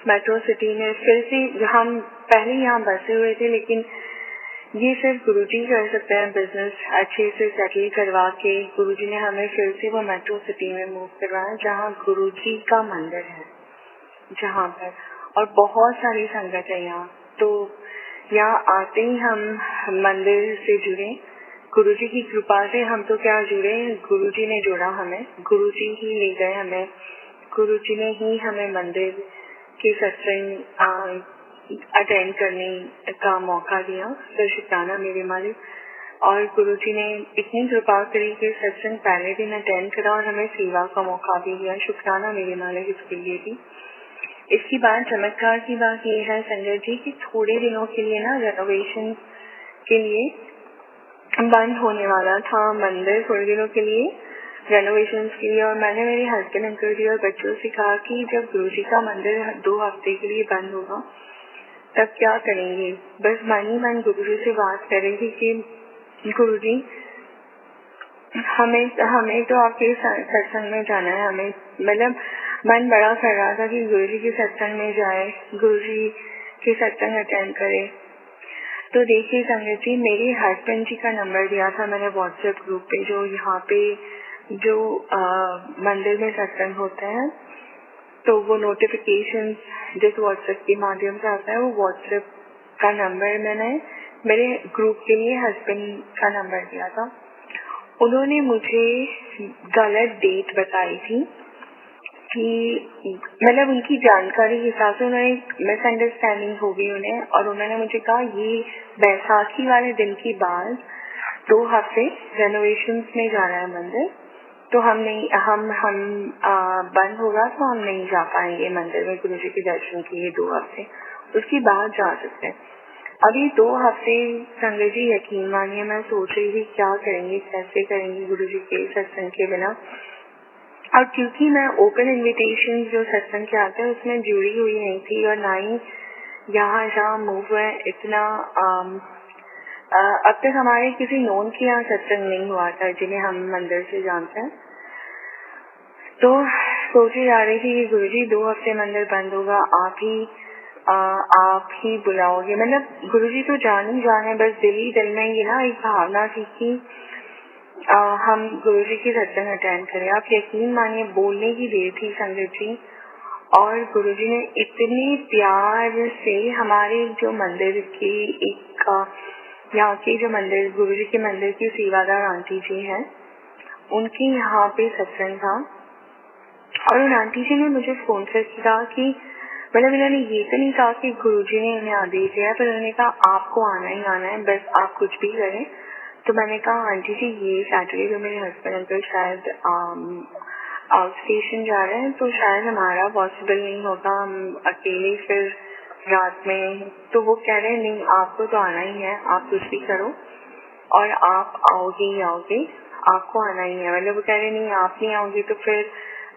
मेट्रो सिटी में फिर से हम पहले यहाँ बसे हुए थे, लेकिन ये सिर्फ गुरुजी कर सकते हैं बिजनेस अच्छे से सेटल करवा के। गुरुजी ने हमें फिर से वो मेट्रो सिटी में मूव करवाया जहाँ गुरुजी का मंदिर है, जहाँ पर और बहुत सारी संगत है यहाँ। तो यहाँ आते ही हम मंदिर से जुड़े, गुरुजी की कृपा से हम तो क्या जुड़े, गुरुजी ने जोड़ा हमें, गुरुजी ही ले गए हमें, गुरुजी ने ही हमें मंदिर के सत्संग अटेंड करने का मौका दिया। तो शुक्राना मेरे मालिक। और गुरुजी ने इतनी कृपा करी कि सत्संग पहले दिन अटेंड करा और हमें सेवा का मौका भी दिया। शुक्राना मेरे मालिक इसके लिए भी। इसकी बात, चमत्कार की बात ये है संजय जी कि थोड़े दिनों के लिए ना रेनोवेशन के लिए बंद होने वाला था मंदिर, थोड़े दिनों के लिए रेनोवेशन के लिए। और मैंने मेरे हस्बैंड, अंकल जी और बच्चों से कहा कि जब गुरुजी का मंदिर 2 हफ्ते के लिए बंद होगा तब क्या करेंगे। बस मन ही मन गुरुजी से बात करेंगे कि गुरुजी हमें तो आपके सत्संग में जाना है, हमें मतलब मन बड़ा कर रहा था कि गुरुजी के सत्संग में जाए, गुरुजी के सत्संग अटेंड करे। तो देखिए संगत जी, मेरे हस्बैंड जी का नंबर दिया था मैंने व्हाट्सएप ग्रुप पे, जो यहाँ पे जो मंदिर में सत्संग होता है, तो वो नोटिफिकेशन जिस व्हाट्सएप के माध्यम से आता है, वो व्हाट्सएप का नंबर मैंने मेरे ग्रुप के लिए हस्बैंड का नंबर दिया था। उन्होंने मुझे गलत डेट बताई थी कि मतलब उनकी जानकारी के हिसाब से उन्होंने मिसअंडरस्टैंडिंग हो गई उन्हें, और उन्होंने मुझे कहा ये बैसाखी वाले दिन के बाद 2 हफ्ते रेनोवेशन में जाना है मंदिर, तो हम बंद होगा तो हम नहीं जा पाएंगे मंदिर में गुरुजी के दर्शन के लिए 2 हफ्ते, उसके बाद जा सकते हैं। अभी 2 हफ्ते संगत जी यकीन मानिए मैं सोच रही थी क्या करेंगे, कैसे करेंगे गुरुजी के सत्संग के बिना। और क्योंकि मैं ओपन इनविटेशन जो सत्संग के आते हैं उसमें जुड़ी हुई नहीं थी, और ना ही यहाँ जहाँ मूव है इतना अब तक हमारे किसी नोन के यहाँ सत्संग नहीं हुआ था जिन्हें हम मंदिर से जानते हैं। तो सोची जा रही थी कि गुरुजी 2 हफ्ते मंदिर बंद होगा, आप ही बुलाओगे, मतलब गुरुजी तो जान ही जाने, बस दिल में ये ना एक भावना थी कि हम गुरुजी की सत्संग अटेंड करें। आप यकीन मानिए बोलने की देर थी संगत जी, और गुरुजी ने इतने प्यार से हमारे जो मंदिर की एक यहाँ के जो मंदिर गुरुजी के मंदिर की सेवादार आंटी जी हैं, उनके यहाँ पे सत्संग था और उन आंटी जी ने मुझे फोन कर कहा कि मतलब इन्होंने ये तो नहीं कहा कि गुरुजी ने उन्हें आदेश दिया, पर उन्होंने कहा आपको आना ही आना है, बस आप कुछ भी करें। तो मैंने कहा आंटी जी ये सैटरडे को मेरे हस्बैंड अंकल शायद आउट स्टेशन जा रहे हैं, तो शायद हमारा पॉसिबल नहीं होगा, हम अकेले फिर रात में। तो वो कह रहे हैं नहीं आपको तो आना ही है, आप कुछ भी करो और आप आओगे ही आओगे, आपको आना ही है। मतलब वो कह रहे नहीं आप नहीं आओगे तो फिर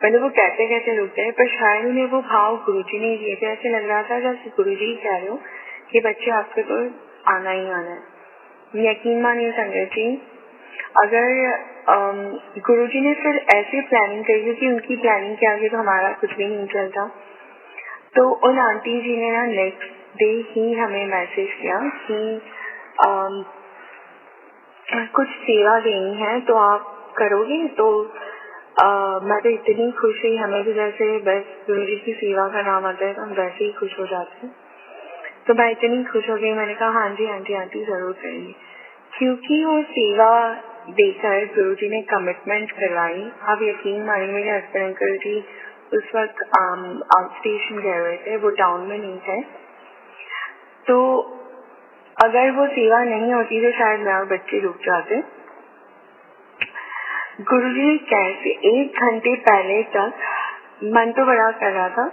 मतलब वो कहते कहते रुक गए, पर शायद उन्हें वो भाव गुरुजी ने दिए थे। ऐसे लग रहा था जैसे गुरुजी ही कह रहे हो कि बच्चे आपको तो आना ही आना है। यकीन मानिए संगत जी, अगर गुरुजी ने फिर ऐसे प्लानिंग करी, क्योंकि उनकी प्लानिंग के आगे तो हमारा कुछ भी नहीं चलता, तो उन आंटी जी ने ना नेक्स्ट डे ही हमें मैसेज किया कि कुछ सेवा देनी है तो आप करोगे। तो मैं तो इतनी खुश हुई, हमें भी जैसे बस गुरुजी की सेवा का नाम आता है तो हम वैसे ही खुश हो जाते हैं। तो मैं इतनी खुश हो गई, मैंने कहा हाँ जी आंटी आंटी जरूर करेंगे, क्योंकि वो सेवा देकर गुरुजी ने कमिटमेंट करवाई। आप यकीन मानिए मेरे हस्बैंड अंकल जी उस वक्त आउट स्टेशन गए हुए थे, वो टाउन में नहीं थे। तो अगर वो सेवा नहीं होती तो शायद मैं और बच्चे रुक जाते। गुरुजी ने कैसे 1 घंटे पहले तक मन तो बड़ा कर रहा था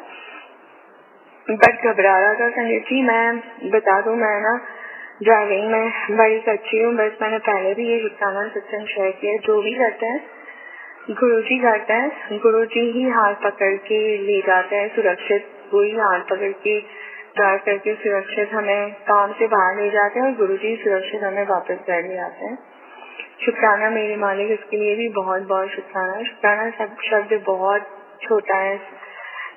बट घबरा रहा था संगीत जी। मैं बता दूं मैं ना ड्राइविंग में बड़ी कच्ची हूँ, बस मैंने पहले भी ये शुक्राना सत्संग शेयर किया। जो भी करते हैं गुरुजी करते हैं, गुरुजी ही हाथ पकड़ के ले जाते हैं सुरक्षित, वही हाथ पकड़ के ड्राइव करके सुरक्षित हमें काम से बाहर ले जाते हैं और गुरुजी सुरक्षित हमें वापस घर ले आते हैं। शुक्राना मेरे मालिक, इसके लिए भी बहुत बहुत शुक्राना। शुक्राना शब्द बहुत छोटा है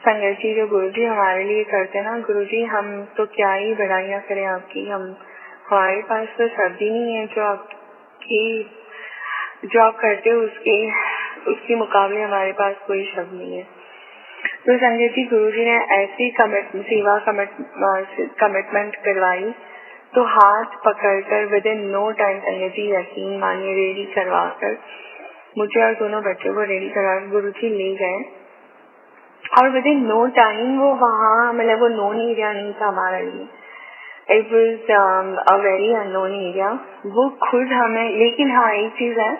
संगत जी, जो गुरुजी हमारे लिए करते हैं ना, गुरुजी हम तो क्या ही बड़ाइयाँ करें आपकी, हमारे पास तो शब्द ही नहीं है जो आप करते हो उसके मुकाबले हमारे पास कोई शब्द नहीं है। तो संगत जी गुरुजी ने ऐसी सेवा कमिटमेंट करवाई, तो हाथ पकड़कर विद इन नो टाइम संगत जी यकीन मानिए रेडी करवा कर मुझे और दोनों बच्चों को रेडी करवा कर गुरुजी ले गए। और विद इन नो टाइम वो वहाँ मतलब वो नोन एरिया नहीं था हमारे लिए, it was a very unknown area. वो खुद हमें, लेकिन हाँ एक चीज है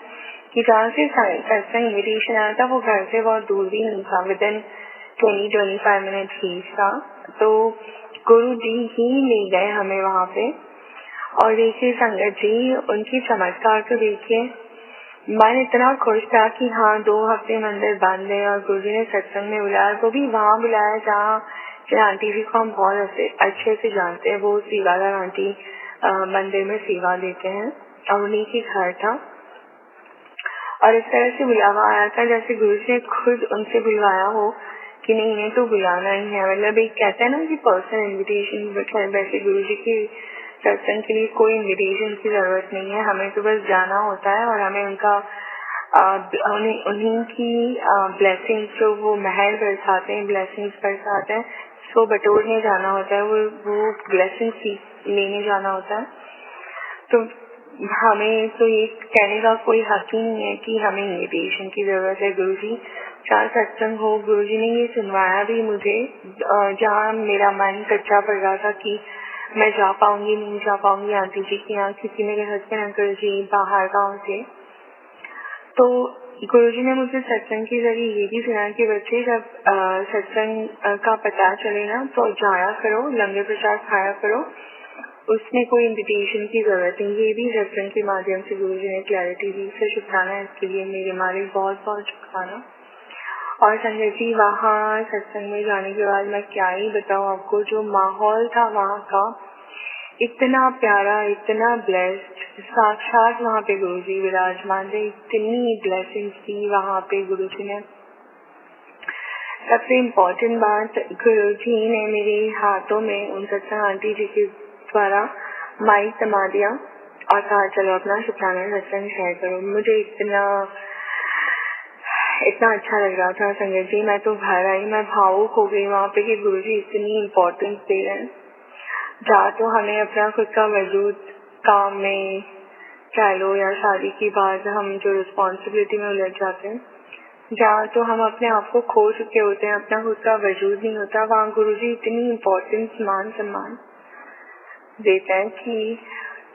कि जहाँ से सत्संग इन्विटेशन आया था वो घर से बहुत दूर भी नहीं था, विद इन 20-25 मिनट ही था। तो गुरु जी ही ले गए हमें वहाँ पे। और देखिए संगत जी उनकी चमत्कार को देखिए, मन इतना खुश था कि हाँ 2 हफ्ते मंदिर बंद है और गुरु जी ने सत्संग में बुलाया, वो भी वहाँ बुलाया जहाँ आंटी जी को हम बहुत अच्छे से जानते हैं। वो सेवादार आंटी मंदिर में सेवा देते हैं और उन्हीं के घर था। और इस तरह से बुलावा आया था जैसे गुरु जी ने खुद उनसे बुलवाया हो कि नहीं इन्हें तो बुलाना ही है। मतलब एक कहते हैं ना कि पर्सनल इन्विटेशन, वैसे गुरु जी की सत्संग के लिए कोई इन्विटेशन की जरूरत नहीं है, हमें तो बस जाना होता है और हमें उनका उन्हीं की ब्लेसिंग्स जो वो महल बरसाते हैं, ब्लेसिंग्स बरसाते हैं, उसको बटोरने जाना होता है, वो ब्लेसिंग्स लेने जाना होता है। तो हमें तो ये कहने का कोई हक ही नहीं है कि हमें इन्विटेशन की जरूरत है। गुरुजी चार सत्संग हो, गुरुजी ने ये सुनवाया भी मुझे जहाँ मेरा मन कच्चा पड़ रहा था कि मैं जा पाऊंगी नहीं जा पाऊंगी आंटी जी के यहाँ, क्योंकि मेरे हस्बैंड अंकल जी बाहर गाँव थे। तो गुरुजी ने मुझे सत्संग के जरिए ये भी सुना कि बच्चे जब सत्संग का पता चले ना तो जाया करो, लंगर प्रसाद खाया करो, उसमें कोई इन्विटेशन की जरूरत नहीं। ये भी सत्संग के माध्यम से गुरुजी ने क्लैरिटी दी, से शुक्राना है इसके लिए मेरे मालिक, बहुत बहुत शुक्राना। और संजय जी वहाँ सत्संग में जाने के बाद मैं क्या ही बताऊँ आपको, जो माहौल था वहाँ का इतना प्यारा, इतना ब्लेस्ड, साक्षात वहाँ पे गुरुजी विराजमान थे, इतनी ब्लेसिंग्स थी वहाँ पे गुरुजी ने। सबसे इम्पोर्टेंट बात, गुरुजी ने मेरे हाथों में उन सत्संग आंटी जी के द्वारा माइक थमा दिया और कहा चलो अपना शुक्राना सत्संग शेयर करो। मुझे इतना अच्छा लग रहा था संगत जी, मैं तो घर आई, मैं भावुक हो गई वहाँ पे कि गुरुजी इतनी इम्पोर्टेंस दे रहे हैं। जहाँ तो हमें अपना खुद का वजूद काम में कह लो या शादी की बात हम जो रिस्पॉन्सिबिलिटी में उलझ जाते हैं, जहाँ तो हम अपने आप को खो चुके होते हैं, अपना खुद का वजूद नहीं होता, वहाँ गुरुजी इतनी इम्पोर्टेंस मान सम्मान देते हैं कि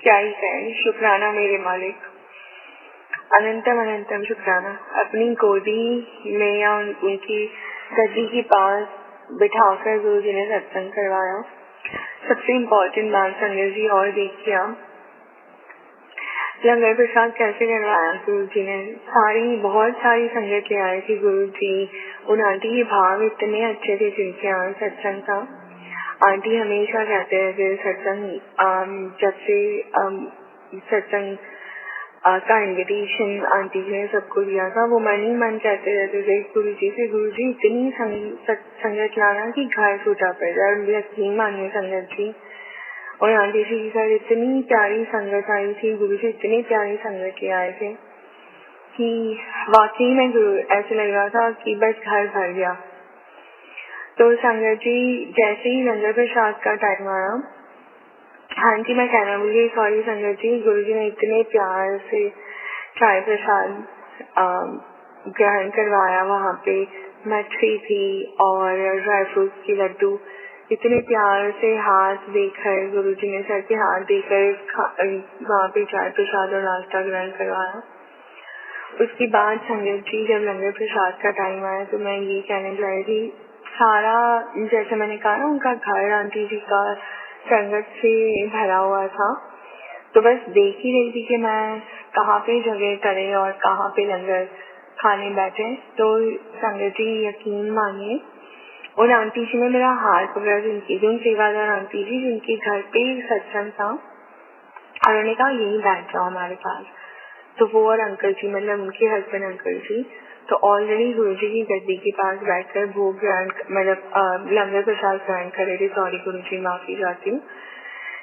क्या ही कहें। शुक्राना मेरे मालिक, अनंतम अनंतम शुक्राना। अपनी गोदी में या उनकी गद्दी के पास बिठाकर गुरुजी ने सत्संग करवाया। सबसे इम्पोर्टेंट बात संगत जी और देखिए, लंगर प्रसाद कैसे करवाया गुरुजी ने। बहुत सारी संगत ले आए थे गुरुजी। उन आंटी के भाव इतने अच्छे थे जिनके यहाँ सत्संग था। आंटी हमेशा कहते रहते सत्संग, जब से सत्संग का इन्विटेशन आंटी ने सबको दिया था, वो मन ही मन कहते रहते थे गुरुजी से, गुरुजी इतनी संगत लाना कि घर छूटा पड़ जाए। यकीन मानिए संगत जी, और आंटी जी की साथ इतनी प्यारी संगत आई थी, गुरुजी इतनी प्यारी संगत ले आए थे कि वाकई में ऐसे लग रहा था कि बस घर भर गया। तो संगत जी जैसे ही लंगर प्रसाद का टाइम आया, हाँ जी मैं कहना भूल गई, सॉरी संगत जी, गुरुजी ने इतने प्यार से चाय प्रसाद ग्रहण करवाया। वहाँ पे मछली थी और ड्राई फ्रूट की लड्डू, इतने प्यार से हाथ देकर गुरुजी ने सर पे हाथ देकर वहाँ पे चाय प्रसाद और नाश्ता ग्रहण करवाया। उसके बाद संगत जी जब लंगर प्रसाद का टाइम आया तो मैं ये कहने जा रही थी, सारा जैसे मैंने कहा ना, उनका घर आंटी जी का संगत से भरा हुआ था। तो बस देख ही रही थी कि मैं कहाँ पे जगह करे और कहाँ पे लंगर खाने बैठे। तो संगत जी यकीन मानिए, और आंटी जी ने मेरा हाथ पकड़ा, जिनकी जो सेवादार आंटी जी जिनके घर पे सत्संग था, और उन्होंने कहा यही बैठ जाओ हमारे पास। तो वो और अंकल जी, मतलब उनके हस्बैंड अंकल जी, तो ऑलरेडी गुरुजी की गद्दी के पास बैठकर भोग ग्रहण, मतलब लंगर प्रसाद ग्रहण कर रहे थे। सॉरी गुरुजी, माफी चाहती हूँ।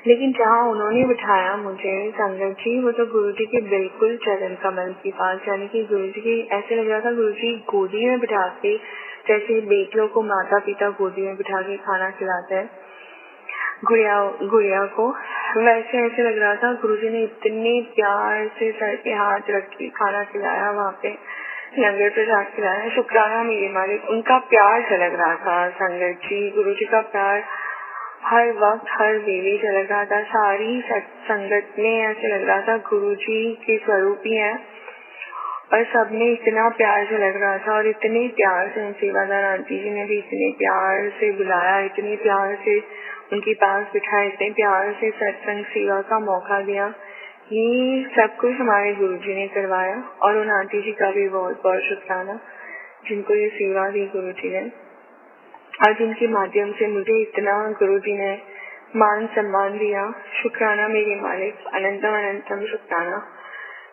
लेकिन जहाँ उन्होंने बिठाया मुझे संगत जी, वो तो गुरुजी के बिल्कुल चरण कमल के पास, यानी कि गुरुजी की ऐसे लग रहा था गुरुजी गोदी में बिठा के, जैसे बेटियों को माता पिता गोदी में बिठा के खाना खिलाते हैं गुड़िया को, वैसे ऐसे लग रहा था। गुरुजी ने इतने प्यार से सर पे हाथ रख के खाना खिलाया, वहाँ पे लंगर प्रसाद खिलाया। शुक्राना मेरे मालिक, उनका प्यार झलक रहा था संगत जी। गुरुजी का प्यार हर वक्त हर वेले झलक रहा था। सारी संगत में ऐसे लग रहा था गुरुजी के स्वरूप ही है, और सबने इतना प्यार झलक रहा था। और इतने प्यार से सेवादार आंटी जी ने भी इतने प्यार से बुलाया, इतने प्यार से उनके पास बिठाया, इतने प्यार से सत्संग सेवा का मौका दिया। ये सब कुछ हमारे गुरुजी ने करवाया, और उन आंटी जी का भी बहुत बहुत शुक्राना जिनको ये सेवा दी गुरुजी ने, और जिनके माध्यम से मुझे इतना गुरुजी ने मान सम्मान दिया। शुक्राना मेरे मालिक, अनंतम अनंतम शुक्राना।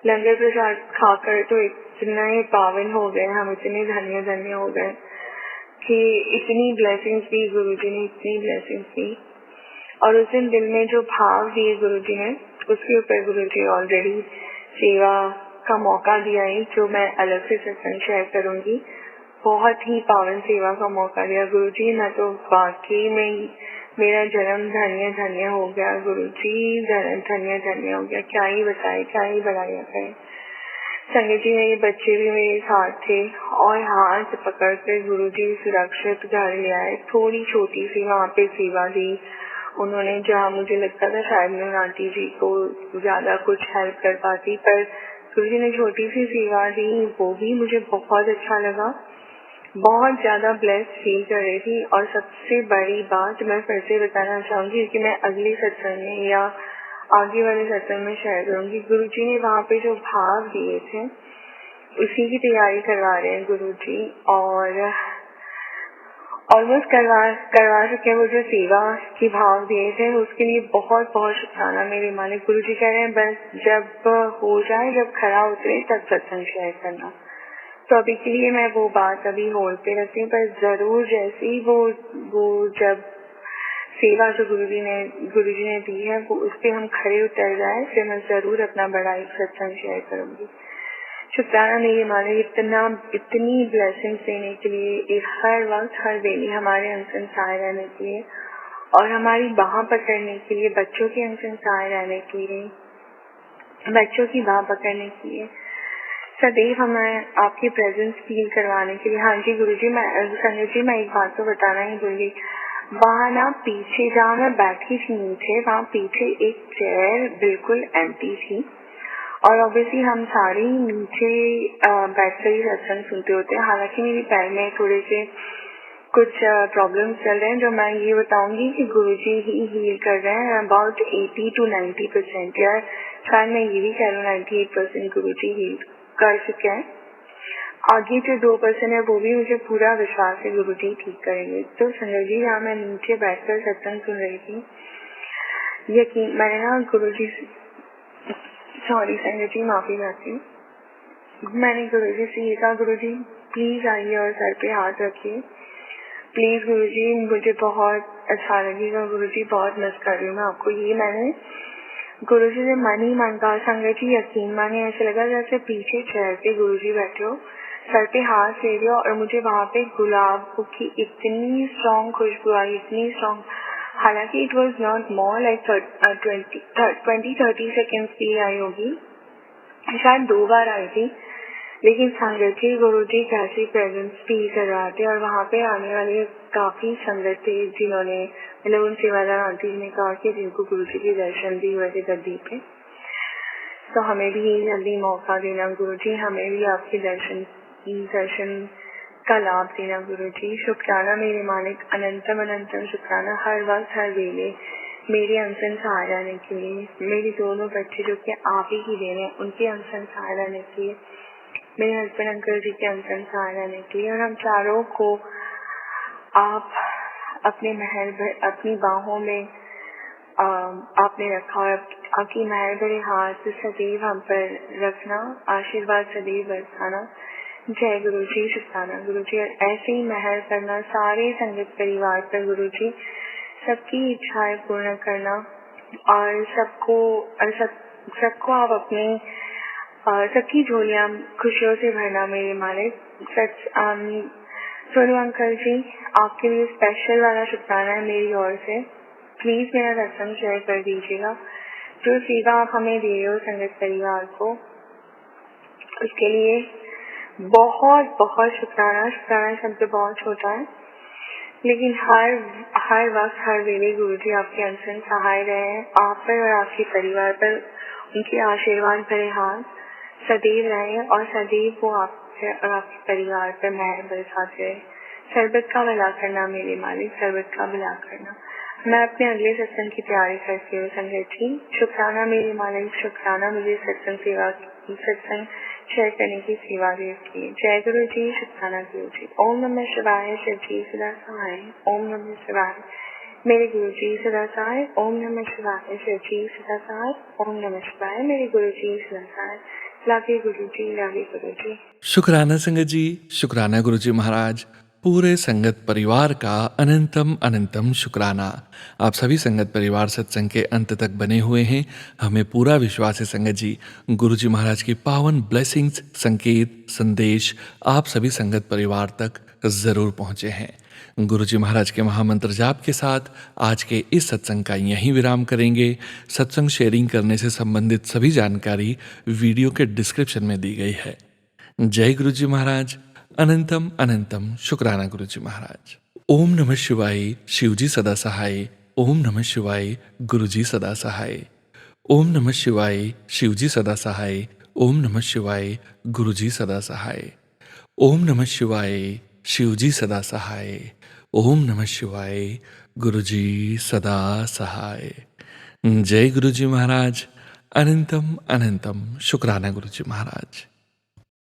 लंगर प्रसाद खाकर तो इतने पावन हो गए हम, इतने धन्य धन्य हो गए कि इतनी ब्लेसिंग्स दी गुरुजी ने, इतनी ब्लेसिंग्स दी। और उस दिन दिल में जो भाव दिए गुरुजी ने, उसके ऊपर गुरुजी ऑलरेडी सेवा का मौका दिया है, जो मैं अलग से सत्संग शेयर करूंगी। बहुत ही पावन सेवा का मौका दिया गुरुजी। मैं तो वाकई में मेरा जन्म धन्य धन्य हो गया गुरुजी, धन्य धन्य हो गया। क्या ही बताए, क्या ही बढ़ाया करें। संगत जी मेरे बच्चे भी मेरे साथ थे, और हाथ पकड़ कर गुरुजी सुरक्षित घर ले आए। थोड़ी छोटी सी वहाँ पे सेवा दी उन्होंने, जहाँ मुझे लगता था शायद मैं आंटी जी को ज्यादा कुछ हेल्प कर पाती, पर गुरुजी ने छोटी सी सेवा दी, वो भी मुझे बहुत अच्छा लगा। बहुत ज्यादा ब्लेस्ड फील कर रही थी। और सबसे बड़ी बात मैं फिर से बताना चाहूंगी, कि मैं अगली सत्संग में या आगे वाले सत्संग में शेयर करूंगी, गुरुजी ने वहाँ पे जो भाव दिए थे उसी की तैयारी करवा रहे हैं गुरुजी, और ऑलमोस्ट करवा चुके हैं। वो जो सेवा के भाव दिए थे उसके लिए बहुत बहुत शुक्राना मेरे मालिक। गुरुजी कह रहे हैं बस जब हो जाए, जब खरा उतरे तब सत्संग शेयर करना। तो अभी के लिए मैं वो बात अभी होल्ड पे रखती हूँ, पर जरूर जैसे ही वो जब सेवा जो गुरुजी ने दी है वो उस पे हम खड़े उतर जाए, फिर मैं जरूर अपना बड़ा एक सत्संग शेयर करूंगी। शुक्राना मेरे मालिक इतनी ब्लेसिंग्स देने के लिए, हर वक्त हर वेले हमारे अंसन सहाय रहने के लिए और हमारी बाह पकड़ने के लिए, बच्चों के अंसन सहाय रहने के लिए, बच्चों की बाह पकड़ने के लिए, सदैव हमें आपकी प्रेजेंस फील करवाने के लिए। हाँ जी गुरुजी, संगत जी मैं एक बात तो बताना ही भूली, वहाँ ना पीछे जहाँ मैं बैठी थी नीचे, वहाँ पीछे एक चेयर बिल्कुल एम्प्टी थी और ऑब्वियसली हम सारे नीचे बैठकर ही सत्संग सुनते होते हैं। हालांकि मेरे पैर में थोड़े से कुछ प्रॉब्लम्स चल रहे हैं जो मैं ये बताऊंगी कि गुरुजी ही हील कर रहे हैं अबाउट 80 to 90%, या शायद मैं ये भी कह रहा हूँ 98% गुरुजी हील कर चुके हैं। आगे जो 2% है वो भी मुझे पूरा विश्वास है गुरुजी ठीक करेंगे। तो संजय जी, यहाँ मैं नीचे बैठकर सत्संग सुन रही थी, यकीन मैंने ना गुरुजी, सॉरी संजय जी माफी चाहती हूँ, मैंने गुरुजी से ये कहा, गुरुजी प्लीज आइए और सर पे हाथ रखिए, प्लीज गुरुजी, मुझे बहुत अच्छा लगेगा गुरुजी, बहुत मिस कर रही हूँ मैं आपको। ये मैंने गुरुजी से मन ही मन कहा। संगत जी यकीन माने, ऐसे लगा जैसे पीछे चेयर पे गुरुजी बैठे हो, सर पे हाथ दे रहे हो और मुझे वहाँ पे गुलाब की इतनी स्ट्रॉन्ग खुशबू आई, इतनी स्ट्रॉन्ग। हालांकि it was not more like 20-30 seconds की आई होगी, शायद 2 बार आई थी, लेकिन संगत जी गुरुजी कैसी प्रेजेंस फील करवाते। और वहाँ पे आने वाले काफी संगत थे जिन्होंने, मतलब उन सेवादार आंटी ने कहा कि जिनको गुरुजी के दर्शन भी हुए थे गद्दी पे, तो हमें भी जल्दी मौका देना गुरुजी, हमें भी आपके दर्शन का लाभ देना गुरुजी। शुक्राना मेरे मालिक, अनंतम अनंतम शुक्राना, हर वक्त हर वेले मेरे अंसन सहाय रहने के लिए, मेरे दोनों बच्चे जो कि आप ही की देन है उनके अंसन सहाय रहने के लिए, मेरे हस्बैंड अंकल जी के अंसन सहाय रहने के लिए, और हम चारों को आप अपने महल अपनी बाहों में आपने रखा और आपकी महल भरे हाथ सदैव हम पर रखना, आशीर्वाद सदैव बरसाना। जय गुरुजी, शुक्राना गुरुजी, और ऐसे ही महल करना सारे संगत परिवार पर गुरुजी, सबकी इच्छाएं पूर्ण करना और सबको आप अपने सबकी झोलियां खुशियों से भरना मेरे मालिक। सोनू अंकल जी, आपके लिए स्पेशल वाला शुक्राना है मेरी ओर से, प्लीज मेरा रसम शेयर कर दीजिएगा। जो सेवा आप हमें दे रहे हो संगत परिवार को, उसके लिए बहुत बहुत शुक्राना। शुक्राना शब्द बहुत छोटा है, लेकिन हर वक्त हर वेले गुरुजी आपके अंसन सहाय रहे हैं, आप पर और आपके परिवार पर उनके आशीर्वाद भरे हाथ सदैव रहे और सदैव वो आप और आपके परिवार पर मेहर बरसाते रहे। शरबत का भला करना मेरे मालिक, शरबत का भला करना। मैं अपने अगले सत्संग की तैयारी करती हूँ संगत जी। शुक्राना मेरे मालिक, शुक्राना मुझे सत्संग शेयर करने की सेवा दी उसकी। जय गुरु जी, शुक्राना गुरु जी। ओम नमः शिवाय, शिव जी सदा सहाय। ओम नमः शिवाय मेरे गुरु जी सदा सहाय। ओम नमः शिवाय, शिव जी सदा सहाय। ओम नमः शिवाय मेरे गुरु जी सदा सहाय। Love you Guru ji, love you गुरु जी। शुक्राना संगत जी, शुक्राना गुरु जी महाराज। पूरे संगत परिवार का अनंतम अनंतम शुक्राना। आप सभी संगत परिवार सत्संग के अंत तक बने हुए हैं। हमें पूरा विश्वास है संगत जी, गुरु जी महाराज की पावन ब्लेसिंग्स, संकेत, संदेश आप सभी संगत परिवार तक जरूर पहुंचे हैं। गुरु जी महाराज के महामंत्र जाप के साथ आज के इस सत्संग का यहीं विराम करेंगे। सत्संग शेयरिंग करने से संबंधित सभी जानकारी वीडियो के डिस्क्रिप्शन में दी गई है। जय गुरु जी महाराज। अनंतम अनंतम शुक्राना गुरु जी महाराज। ओम नमः शिवाय, शिव जी सदा सहाय। ओम नमः शिवाय, गुरु जी सदा सहाय। ओम नमः शिवाय, शिव जी सदा सहाय। ओम नमः शिवाय, गुरु जी सदा सहाय। ओम नमः शिवाय, शिव जी सदा सहाय। ओम नमः शिवाय, गुरु जी सदा सहाय। जय गुरु जी महाराज। अनंतम अनंतम शुक्राना गुरु जी महाराज।